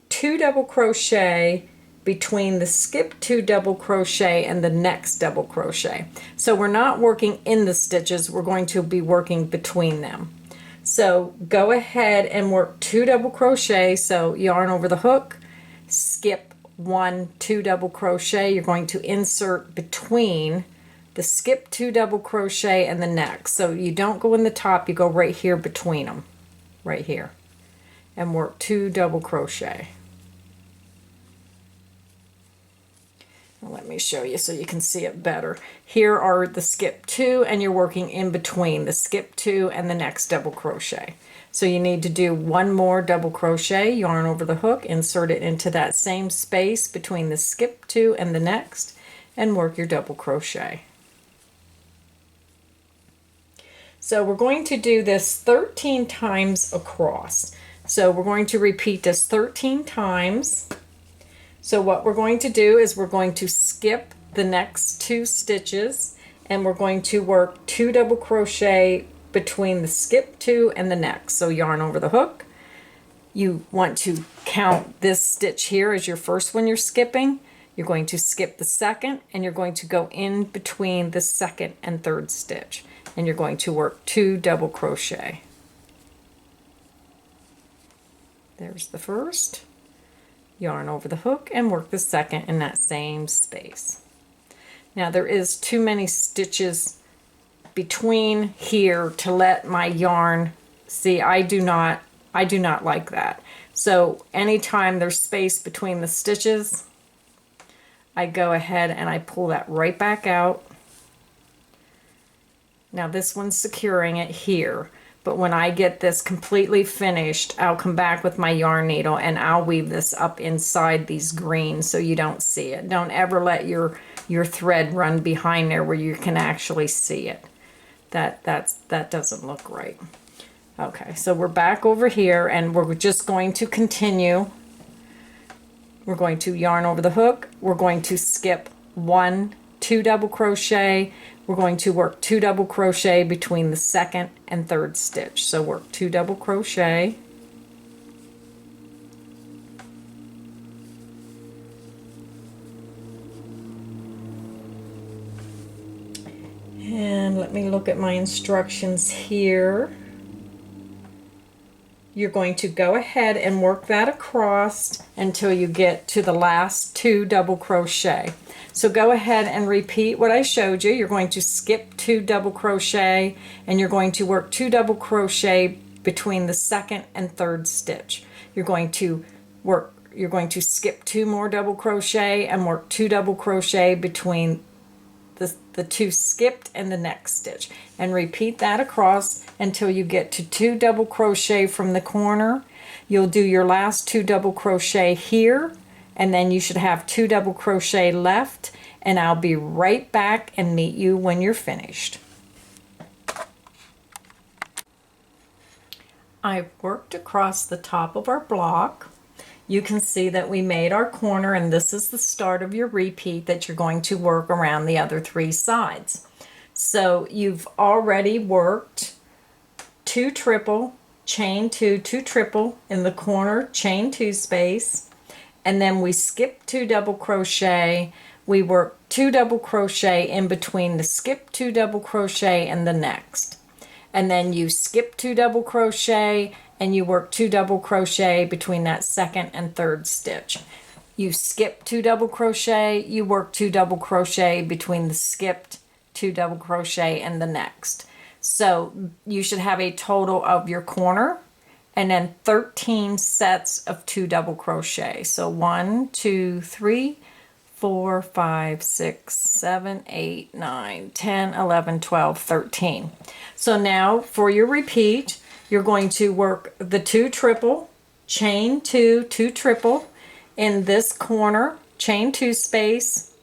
2 double crochet between the skip 2 double crochet and the next double crochet. So we're not working in the stitches, we're going to be working between them. So go ahead and work 2 double crochet, so yarn over the hook, skip 1, 2 double crochet, you're going to insert between the skip 2 double crochet and the next. So you don't go in the top, you go right here between them, right here, and work 2 double crochet. Let me show you so you can see it better. Here are the skip 2 and you're working in between the skip 2 and the next double crochet. So you need to do 1 more double crochet, yarn over the hook, insert it into that same space between the skip 2 and the next, and work your double crochet. So we're going to do this 13 times across. So we're going to repeat this 13 times. So what we're going to do is we're going to skip the next 2 stitches and we're going to work 2 double crochet between the skip 2 and the next. So yarn over the hook, you want to count this stitch here as your first one you're skipping. You're going to skip the second, and you're going to go in between the second and third stitch, and you're going to work 2 double crochet. There's the first, yarn over the hook and work the second in that same space. Now there is too many stitches between here to let my yarn see. I do not like that. So anytime there's space between the stitches, I go ahead and I pull that right back out. Now this one's securing it here, but when I get this completely finished, I'll come back with my yarn needle and I'll weave this up inside these greens so you don't see it. Don't ever let your thread run behind there where you can actually see it. That doesn't look right. Okay, so we're back over here and we're just going to continue. We're going to yarn over the hook. We're going to skip 1, 2 double crochet. We're going to work 2 double crochet between the second and third stitch. So work 2 double crochet. And let me look at my instructions here. You're going to go ahead and work that across until you get to the last 2 double crochet. So go ahead and repeat what I showed you. You're going to skip 2 double crochet and you're going to work 2 double crochet between the second and third stitch. You're going to skip 2 more double crochet and work 2 double crochet between the 2 skipped and the next stitch, and repeat that across until you get to 2 double crochet from the corner. You'll do your last 2 double crochet here, and then you should have 2 double crochet left, and I'll be right back and meet you when you're finished. I've worked across the top of our block. You can see that we made our corner, and this is the start of your repeat that you're going to work around the other 3 sides. So you've already worked 2 triple, chain 2, 2 triple in the corner, chain 2 space, and then we skip 2 double crochet. We work 2 double crochet in between the skip 2 double crochet and the next. And then you skip 2 double crochet and you work 2 double crochet between that second and third stitch. You skip 2 double crochet, you work 2 double crochet between the skipped 2 double crochet and the next. So you should have a total of your corner and then 13 sets of 2 double crochet. So 1, 2, 3, 4, 5, 6, 7, 8, 9, 10, 11, 12, 13. So now for your repeat, you're going to work the 2 triple, chain 2, 2 triple in this corner, chain 2 space,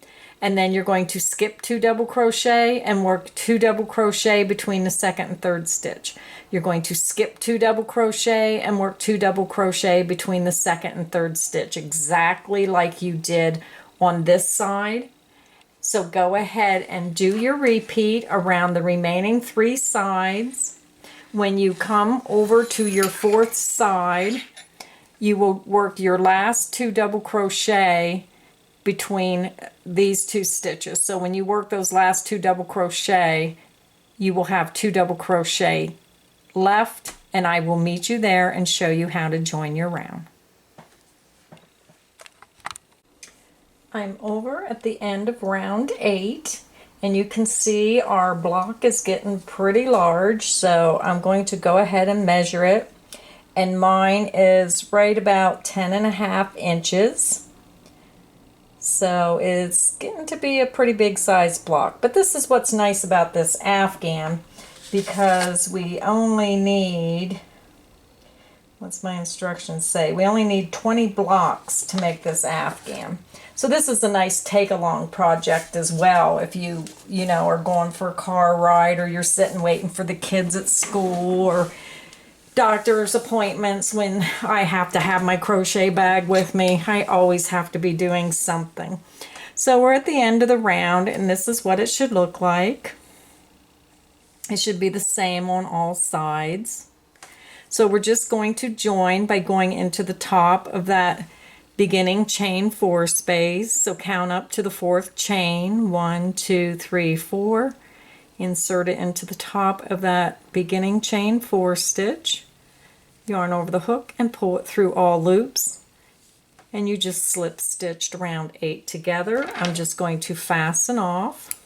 and then you're going to skip 2 double crochet and work 2 double crochet between the second and third stitch. You're going to skip 2 double crochet and work 2 double crochet between the second and third stitch, exactly like you did on this side. So go ahead and do your repeat around the remaining 3 sides. When you come over to your 4th side, you will work your last 2 double crochet between these 2 stitches. So when you work those last 2 double crochet, you will have 2 double crochet left, and I will meet you there and show you how to join your round. I'm over at the end of round 8, and you can see our block is getting pretty large, so I'm going to go ahead and measure it, and mine is right about 10.5 inches. So it's getting to be a pretty big size block. But this is what's nice about this Afghan, because we only need, what's my instructions say? We only need 20 blocks to make this Afghan. So this is a nice take-along project as well if you know, are going for a car ride, or you're sitting waiting for the kids at school, or doctor's appointments when I have to have my crochet bag with me. I always have to be doing something. So we're at the end of the round, and this is what it should look like. It should be the same on all sides. So we're just going to join by going into the top of that beginning chain 4 space. So count up to the 4th chain, 1, 2, 3, 4. Insert it into the top of that beginning chain 4 stitch. Yarn over the hook and pull it through all loops. And you just slip stitched round 8 together. I'm just going to fasten off.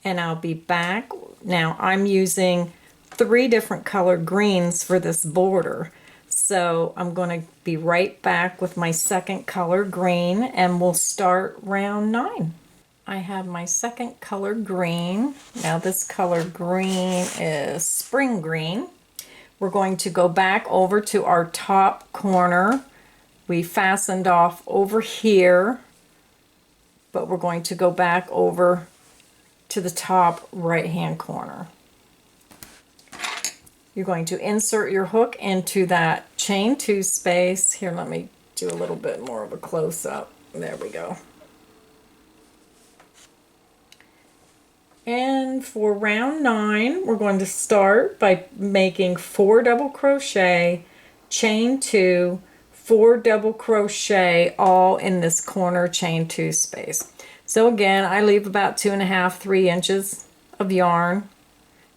And I'll be back. Now I'm using 3 different colored greens for this border. So I'm going to be right back with my second color green and we'll start round 9. I have my second color green. Now this color green is spring green. We're going to go back over to our top corner. We fastened off over here, but we're going to go back over to the top right hand corner. You're going to insert your hook into that chain 2 space. Here, let me do a little bit more of a close-up. There we go. And for round 9, we're going to start by making 4 double crochet, chain 2, 4 double crochet, all in this corner chain 2 space. So again, I leave about 2.5, 3 inches of yarn.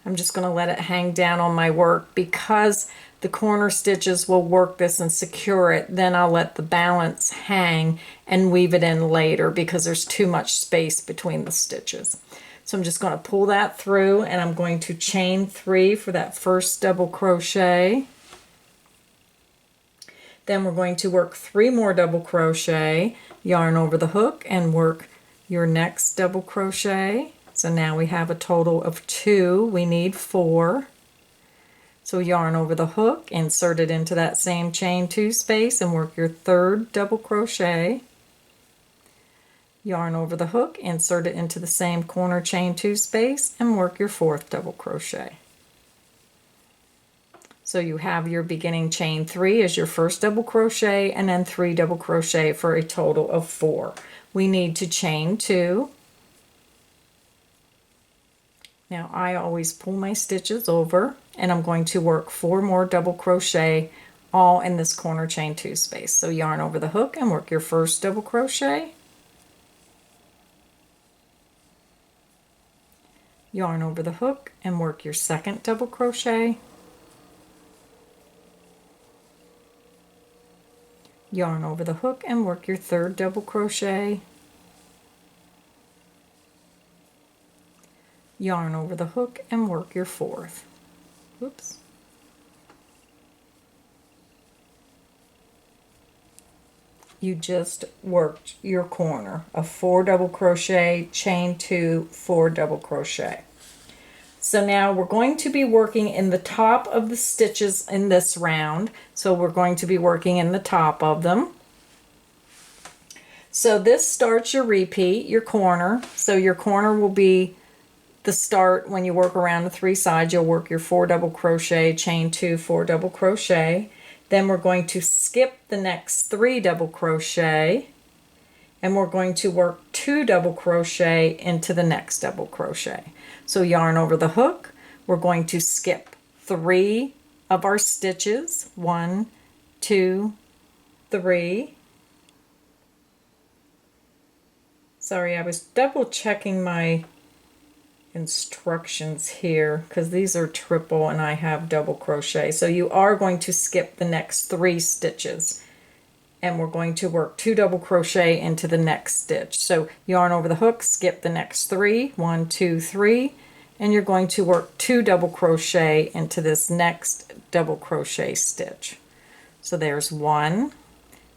I'm just going to let it hang down on my work because the corner stitches will work this and secure it. Then I'll let the balance hang and weave it in later because there's too much space between the stitches. So I'm just going to pull that through and I'm going to chain 3 for that first double crochet. Then we're going to work 3 more double crochet, yarn over the hook and work your next double crochet. So now we have a total of 2. We need 4. So yarn over the hook, insert it into that same chain 2 space and work your 3rd double crochet. Yarn over the hook, insert it into the same corner chain 2 space and work your 4th double crochet. So you have your beginning chain 3 as your first double crochet and then 3 double crochet for a total of 4. We need to chain 2. Now I always pull my stitches over and I'm going to work 4 more double crochet all in this corner chain 2 space. So yarn over the hook and work your first double crochet. Yarn over the hook and work your second double crochet. Yarn over the hook and work your 3rd double crochet. Yarn over the hook and work your 4th. Oops. You just worked your corner of 4 double crochet, chain 2, 4 double crochet. So now we're going to be working in the top of the stitches in this round. So we're going to be working in the top of them. So this starts your repeat, your corner. So your corner will be the start when you work around the 3 sides. You'll work your 4 double crochet, chain 2, 4 double crochet. Then we're going to skip the next 3 double crochet and we're going to work 2 double crochet into the next double crochet. So yarn over the hook, we're going to skip 3 of our stitches, 1, 2, 3. Sorry, I was double checking my instructions here because these are triple and I have double crochet. So you are going to skip the next 3 stitches and we're going to work 2 double crochet into the next stitch. So yarn over the hook, skip the next 3, 1, 2, 3, and you're going to work 2 double crochet into this next double crochet stitch. So there's 1,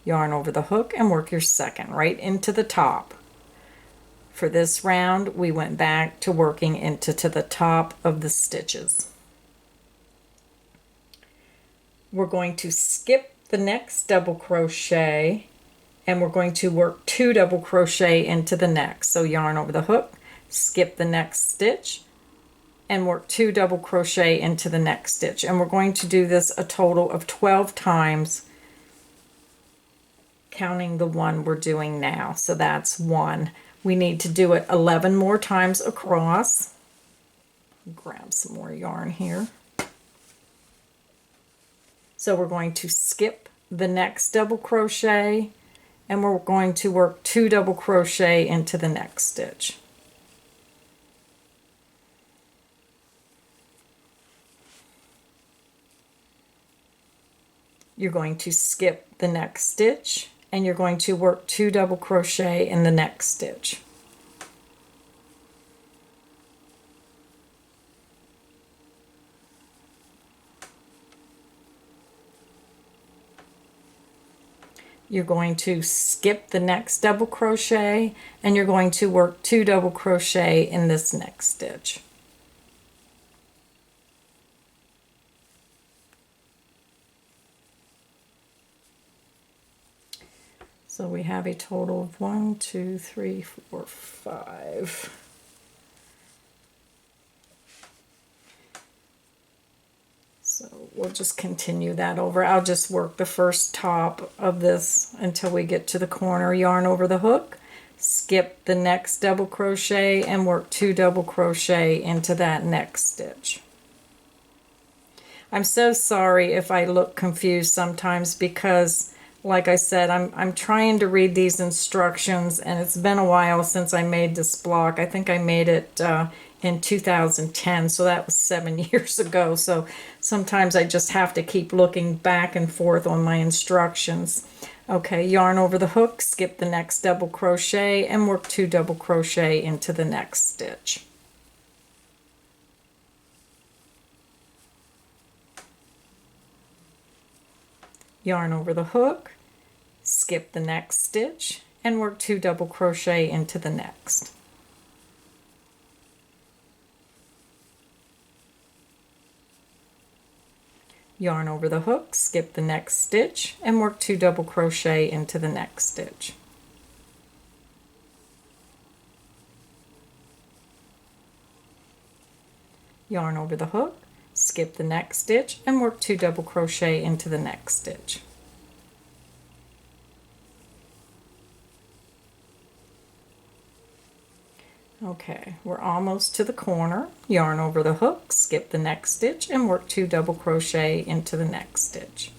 yarn over the hook and work your second right into the top. For this round, we went back to working into the top of the stitches. We're going to skip the next double crochet and we're going to work 2 double crochet into the next. So yarn over the hook, skip the next stitch and work 2 double crochet into the next stitch. And we're going to do this a total of 12 times, counting the one we're doing now. So that's 1. We need to do it 11 more times across. Grab some more yarn here. So we're going to skip the next double crochet, and we're going to work 2 double crochet into the next stitch. You're going to skip the next stitch, and you're going to work 2 double crochet in the next stitch. You're going to skip the next double crochet, and you're going to work 2 double crochet in this next stitch. So we have a total of 1, 2, 3, 4, 5. So we'll just continue that over. I'll just work the first top of this until we get to the corner. Yarn over the hook, skip the next double crochet, and work 2 double crochet into that next stitch. I'm so sorry if I look confused sometimes because, like I said, I'm trying to read these instructions, and it's been a while since I made this block. I think I made it in 2010, so that was 7 years ago. So sometimes I just have to keep looking back and forth on my instructions. Okay, yarn over the hook, skip the next double crochet, and work 2 double crochet into the next stitch. Yarn over the hook, skip the next stitch, and work 2 double crochet into the next. Yarn over the hook, skip the next stitch, and work 2 double crochet into the next stitch. Yarn over the hook, skip the next stitch, and work 2 double crochet into the next stitch. Okay, we're almost to the corner. Yarn over the hook, skip the next stitch, and work 2 double crochet into the next stitch.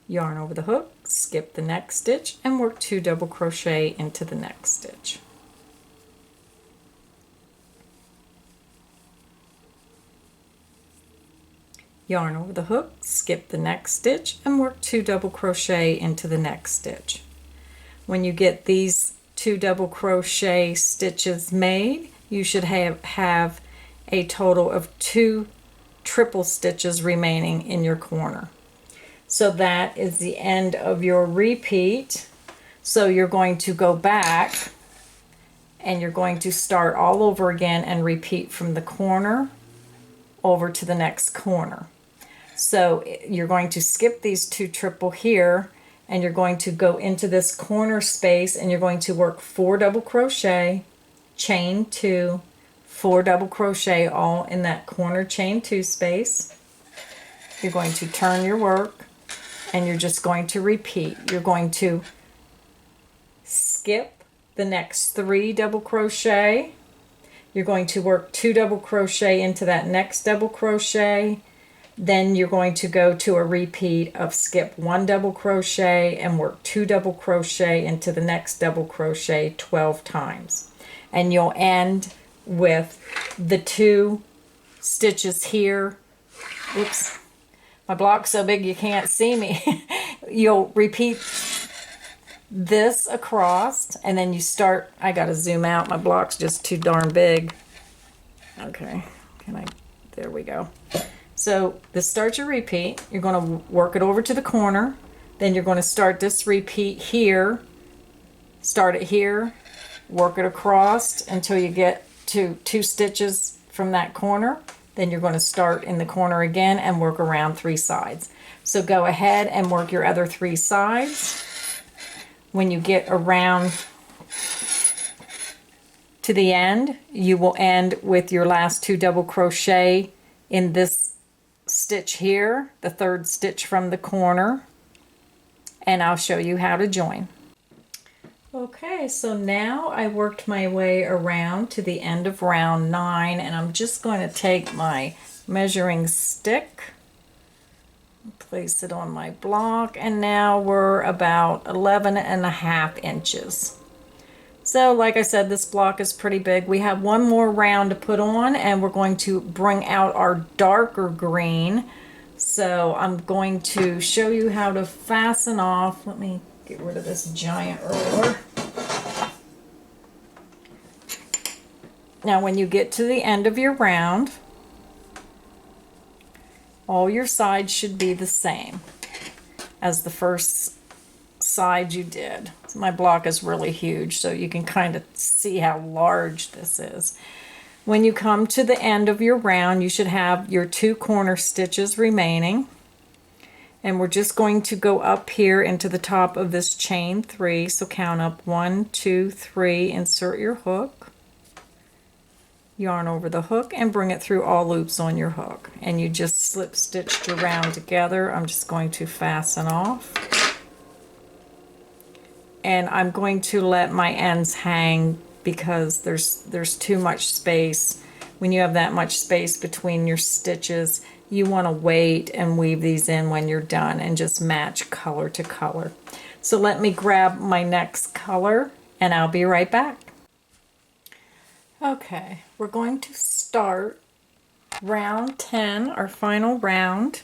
Yarn over the hook, skip the next stitch, and work 2 double crochet into the next stitch. Yarn over the hook, skip the next stitch, and work 2 double crochet into the next stitch. When you get these 2 double crochet stitches made, you should have a total of 2 triple stitches remaining in your corner. So that is the end of your repeat. So you're going to go back and you're going to start all over again and repeat from the corner over to the next corner. So you're going to skip these 2 triple here, and you're going to go into this corner space, and you're going to work 4 double crochet, chain 2, 4 double crochet, all in that corner chain 2 space. You're going to turn your work, and you're just going to repeat. You're going to skip the next 3 double crochet. You're going to work 2 double crochet into that next double crochet. Then you're going to go to a repeat of skip 1 double crochet and work 2 double crochet into the next double crochet 12 times. And you'll end with the 2 stitches here. Oops, my block's so big you can't see me. You'll repeat this across, and then you start. I gotta zoom out, my block's just too darn big. Okay, there we go. So this starts your repeat. You're going to work it over to the corner. Then you're going to start this repeat here. Start it here. Work it across until you get to 2 stitches from that corner. Then you're going to start in the corner again and work around 3 sides. So go ahead and work your other 3 sides. When you get around to the end, you will end with your last 2 double crochet in this stitch here, the 3rd stitch from the corner, and I'll show you how to join. Okay, so now I worked my way around to the end of round 9, and I'm just going to take my measuring stick, place it on my block, and now we're about 11.5 inches. So like I said, this block is pretty big. We have one more round to put on, and we're going to bring out our darker green. So I'm going to show you how to fasten off. Let me get rid of this giant ruler. Now when you get to the end of your round, all your sides should be the same as the first side you did. My block is really huge, so you can kind of see how large this is. When you come to the end of your round, you should have your 2 corner stitches remaining. And we're just going to go up here into the top of this chain 3. So count up 1, 2, 3, insert your hook, yarn over the hook, and bring it through all loops on your hook. And you just slip stitched your round together. I'm just going to fasten off. And I'm going to let my ends hang because there's too much space. When you have that much space between your stitches, you want to wait and weave these in when you're done and just match color to color. So let me grab my next color and I'll be right back. Okay, we're going to start round 10, our final round.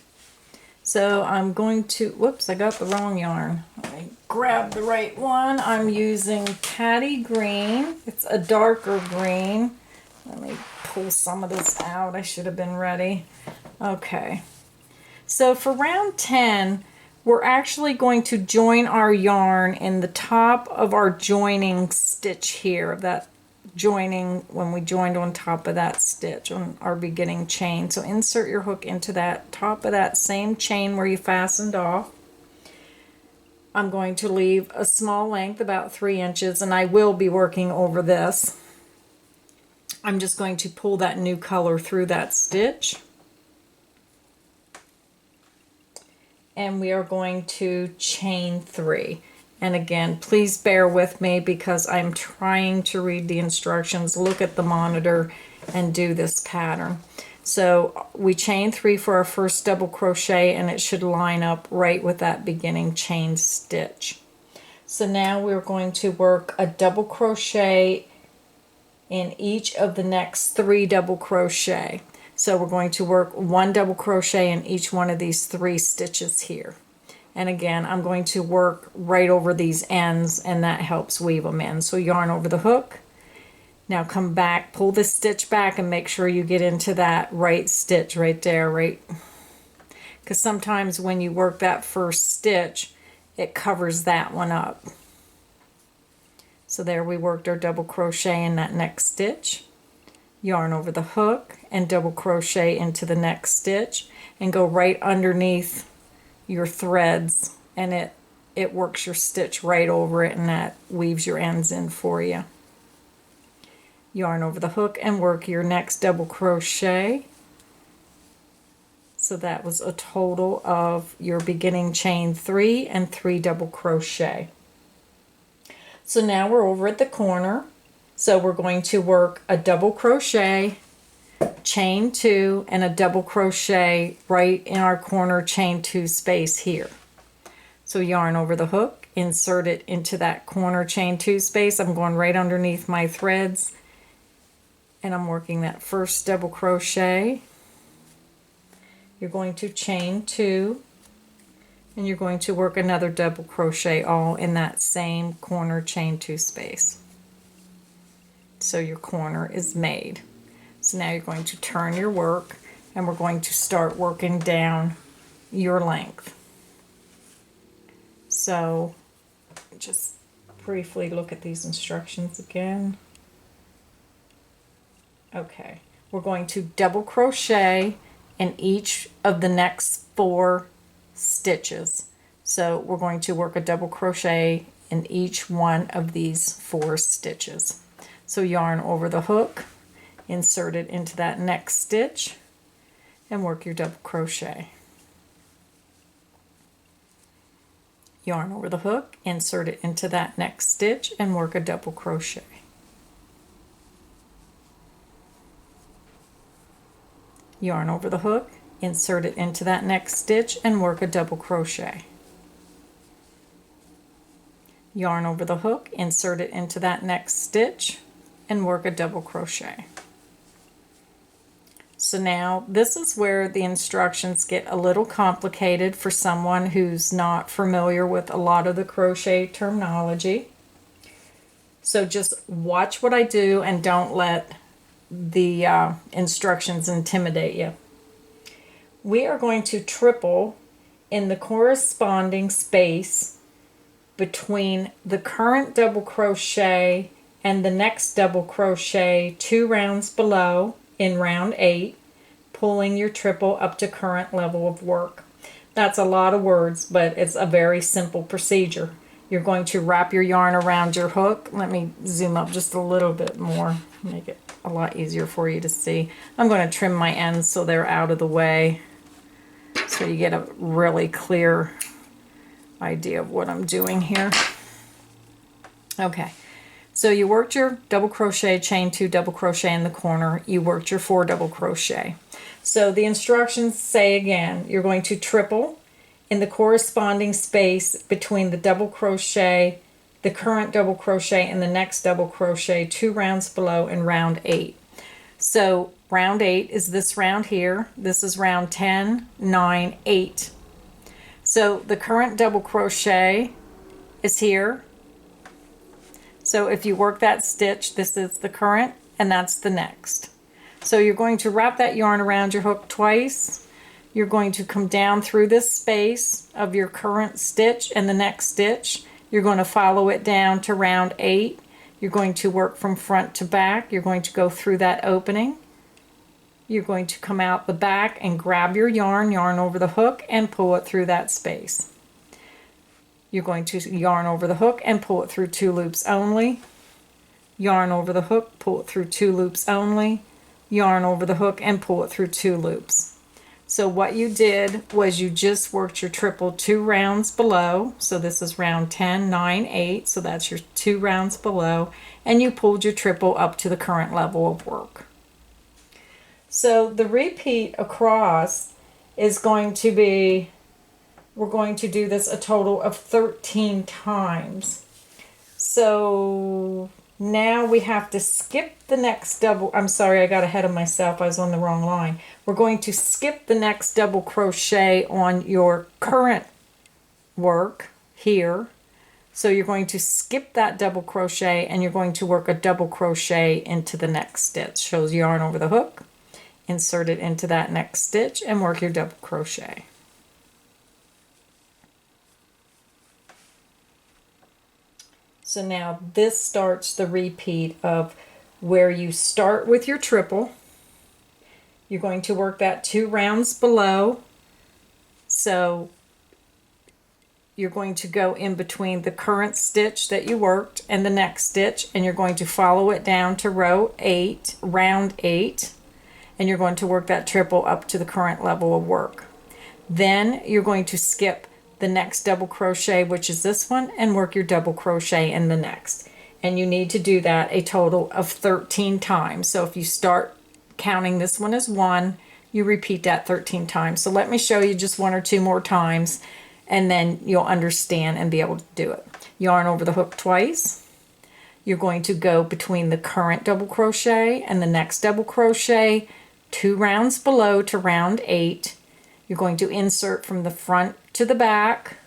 So I'm going to, whoops, I got the wrong yarn. Let me grab the right one. I'm using Patty Green. It's a darker green. Let me pull some of this out. I should have been ready. Okay. So for round 10, we're actually going to join our yarn in the top of our joining stitch here, that joining when we joined on top of that stitch on our beginning chain. So insert your hook into that top of that same chain where you fastened off. I'm going to leave a small length, about 3 inches, and I will be working over this. I'm just going to pull that new color through that stitch. And we are going to chain 3. And again, please bear with me because I'm trying to read the instructions, look at the monitor, and do this pattern. So we chain 3 for our first double crochet, and it should line up right with that beginning chain stitch. So now we're going to work a double crochet in each of the next 3 double crochet. So we're going to work 1 double crochet in each one of these 3 stitches here. And again, I'm going to work right over these ends, and that helps weave them in. So yarn over the hook. Now come back, pull the stitch back, and make sure you get into that right stitch right there, right? Because sometimes when you work that first stitch, it covers that one up. So there we worked our double crochet in that next stitch. Yarn over the hook and double crochet into the next stitch and go right underneath your threads, and it works your stitch right over it, and that weaves your ends in for you. Yarn over the hook and work your next double crochet. So that was a total of your beginning chain 3 and 3 double crochet. So now we're over at the corner. So we're going to work a double crochet, chain 2, and a double crochet right in our corner chain 2 space here. So yarn over the hook, insert it into that corner chain 2 space. I'm going right underneath my threads, and I'm working that first double crochet. You're going to chain 2, and you're going to work another double crochet all in that same corner chain 2 space. So your corner is made. So now you're going to turn your work, and we're going to start working down your length. So just briefly look at these instructions again. Okay, we're going to double crochet in each of the next 4 stitches. So we're going to work a double crochet in each one of these 4 stitches. So yarn over the hook, insert it into that next stitch, and work your double crochet. yarn over the hook, insert it into that next stitch, and work a double crochet. Yarn over the hook, insert it into that next stitch, and work a double crochet. Yarn over the hook, insert it into that next stitch, and work a double crochet. So now this is where the instructions get a little complicated for someone who's not familiar with a lot of the crochet terminology. So just watch what I do and don't let the instructions intimidate you. We are going to triple in the corresponding space between the current double crochet and the next double crochet 2 rounds below in round 8, pulling your triple up to current level of work. That's a lot of words, but it's a very simple procedure. You're going to wrap your yarn around your hook. Let me zoom up just a little bit more, make it a lot easier for you to see. I'm going to trim my ends so they're out of the way so you get a really clear idea of what I'm doing here. Okay, so you worked your double crochet, chain 2 double crochet in the corner, you worked your 4 double crochet. So the instructions say again, you're going to triple in the corresponding space between the double crochet, the current double crochet, and the next double crochet 2 rounds below in round 8. So round 8 is this round here. This is round 10, 9, 8. So the current double crochet is here. So if you work that stitch, this is the current and that's the next. So you're going to wrap that yarn around your hook twice. You're going to come down through this space of your current stitch and the next stitch. You're going to follow it down to round 8. You're going to work from front to back. You're going to go through that opening. You're going to come out the back and grab your yarn over the hook and pull it through that space. You're going to yarn over the hook and pull it through 2 loops only. Yarn over the hook, pull it through 2 loops only. Yarn over the hook and pull it through 2 loops. So what you did was you just worked your triple 2 rounds below. So this is round 10, 9, 8. So that's your 2 rounds below. And you pulled your triple up to the current level of work. So the repeat across is going to be, we're going to do this a total of 13 times. So now we have to skip the next double, I'm sorry, I got ahead of myself, I was on the wrong line. We're going to skip the next double crochet on your current work here. So you're going to skip that double crochet and you're going to work a double crochet into the next stitch. Shows yarn over the hook, insert it into that next stitch and work your double crochet. So now this starts the repeat of where you start with your triple. You're going to work that 2 rounds below. So you're going to go in between the current stitch that you worked and the next stitch, and you're going to follow it down to round 8, and you're going to work that triple up to the current level of work. Then you're going to skip the next double crochet, which is this one, and work your double crochet in the next. And you need to do that a total of 13 times. So if you start counting this one as 1, you repeat that 13 times. So let me show you just 1 or 2 more times, and then you'll understand and be able to do it. Yarn over the hook twice. You're going to go between the current double crochet and the next double crochet 2 rounds below to round 8. You're going to insert from the front to the back,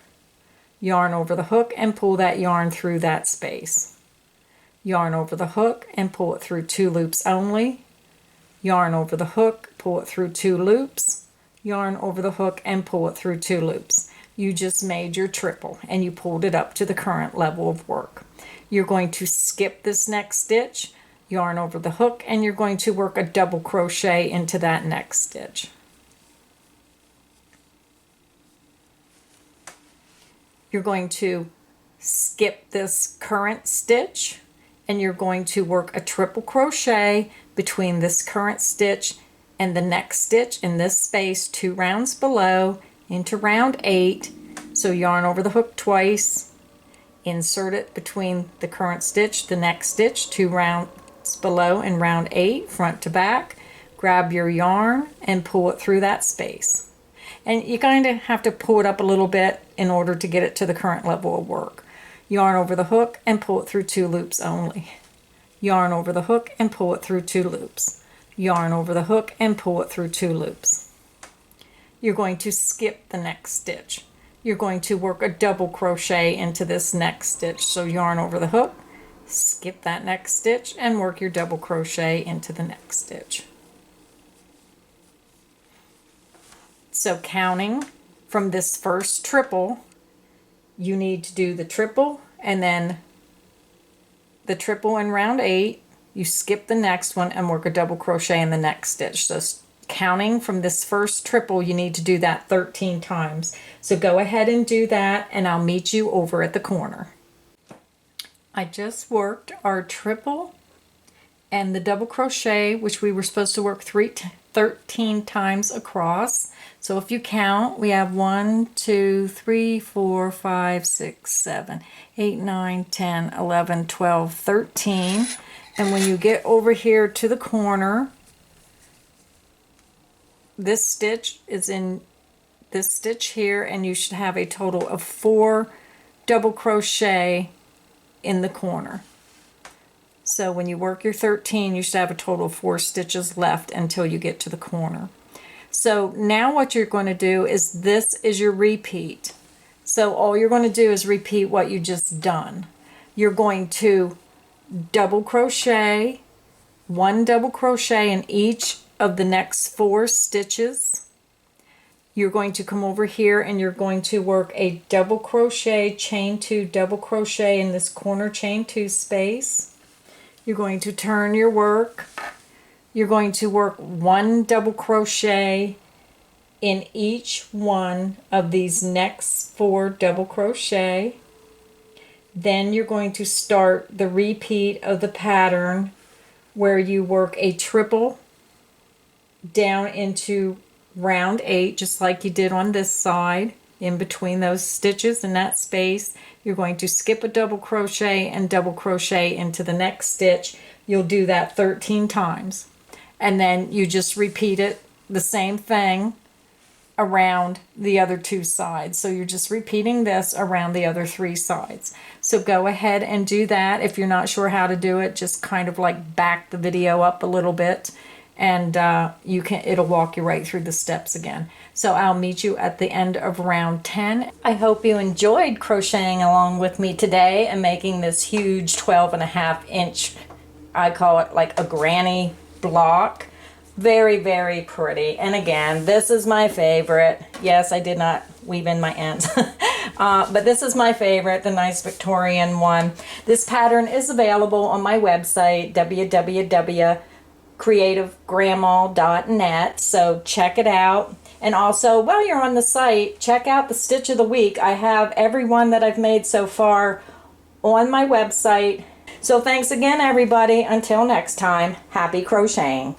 yarn over the hook and pull that yarn through that space. Yarn over the hook and pull it through 2 loops only. Yarn over the hook, pull it through 2 loops. Yarn over the hook and pull it through 2 loops. You just made your triple and you pulled it up to the current level of work. You're going to skip this next stitch, yarn over the hook, and you're going to work a double crochet into that next stitch. You're going to skip this current stitch and you're going to work a triple crochet between this current stitch and the next stitch in this space 2 rounds below into round 8. So yarn over the hook twice, insert it between the current stitch, the next stitch, 2 rounds below in round 8, front to back. Grab your yarn and pull it through that space. And you kind of have to pull it up a little bit in order to get it to the current level of work. Yarn over the hook and pull it through 2 loops only. Yarn over the hook and pull it through 2 loops. Yarn over the hook and pull it through 2 loops. You're going to skip the next stitch. You're going to work a double crochet into this next stitch. So yarn over the hook, skip that next stitch, and work your double crochet into the next stitch. So counting from this first triple, you need to do the triple and then the triple in round 8, you skip the next one and work a double crochet in the next stitch. So counting from this first triple, you need to do that 13 times. So go ahead and do that, and I'll meet you over at the corner. I just worked our triple and the double crochet, which we were supposed to work 13 times across. So if you count, we have 1, 2, 3, 4, 5, 6, 7, 8, 9, 10, 11, 12, 13. And when you get over here to the corner, this stitch is in this stitch here, and you should have a total of 4 double crochet in the corner. So when you work your 13, you should have a total of 4 stitches left until you get to the corner. So now what you're going to do is, this is your repeat. So all you're going to do is repeat what you just done. You're going to double crochet, 1 double crochet in each of the next 4 stitches. You're going to come over here and you're going to work a double crochet, chain 2, double crochet in this corner chain 2 space. You're going to turn your work. You're going to work 1 double crochet in each one of these next 4 double crochet. Then you're going to start the repeat of the pattern where you work a triple down into round 8, just like you did on this side. In between those stitches in that space, you're going to skip a double crochet and double crochet into the next stitch. You'll do that 13 times. And then you just repeat it, the same thing, around the other 2 sides. So you're just repeating this around the other 3 sides. So go ahead and do that. If you're not sure how to do it, just kind of like back the video up a little bit, and it'll walk you right through the steps again. So I'll meet you at the end of round 10. I hope you enjoyed crocheting along with me today and making this huge 12.5-inch, I call it like a granny block. Very, very pretty. And again, this is my favorite. Yes, I did not weave in my ends. But this is my favorite, the nice Victorian one. This pattern is available on my website, www.creativegrandma.net. So check it out. And also, while you're on the site, check out the Stitch of the Week. I have every one that I've made so far on my website. So thanks again, everybody. Until next time, happy crocheting.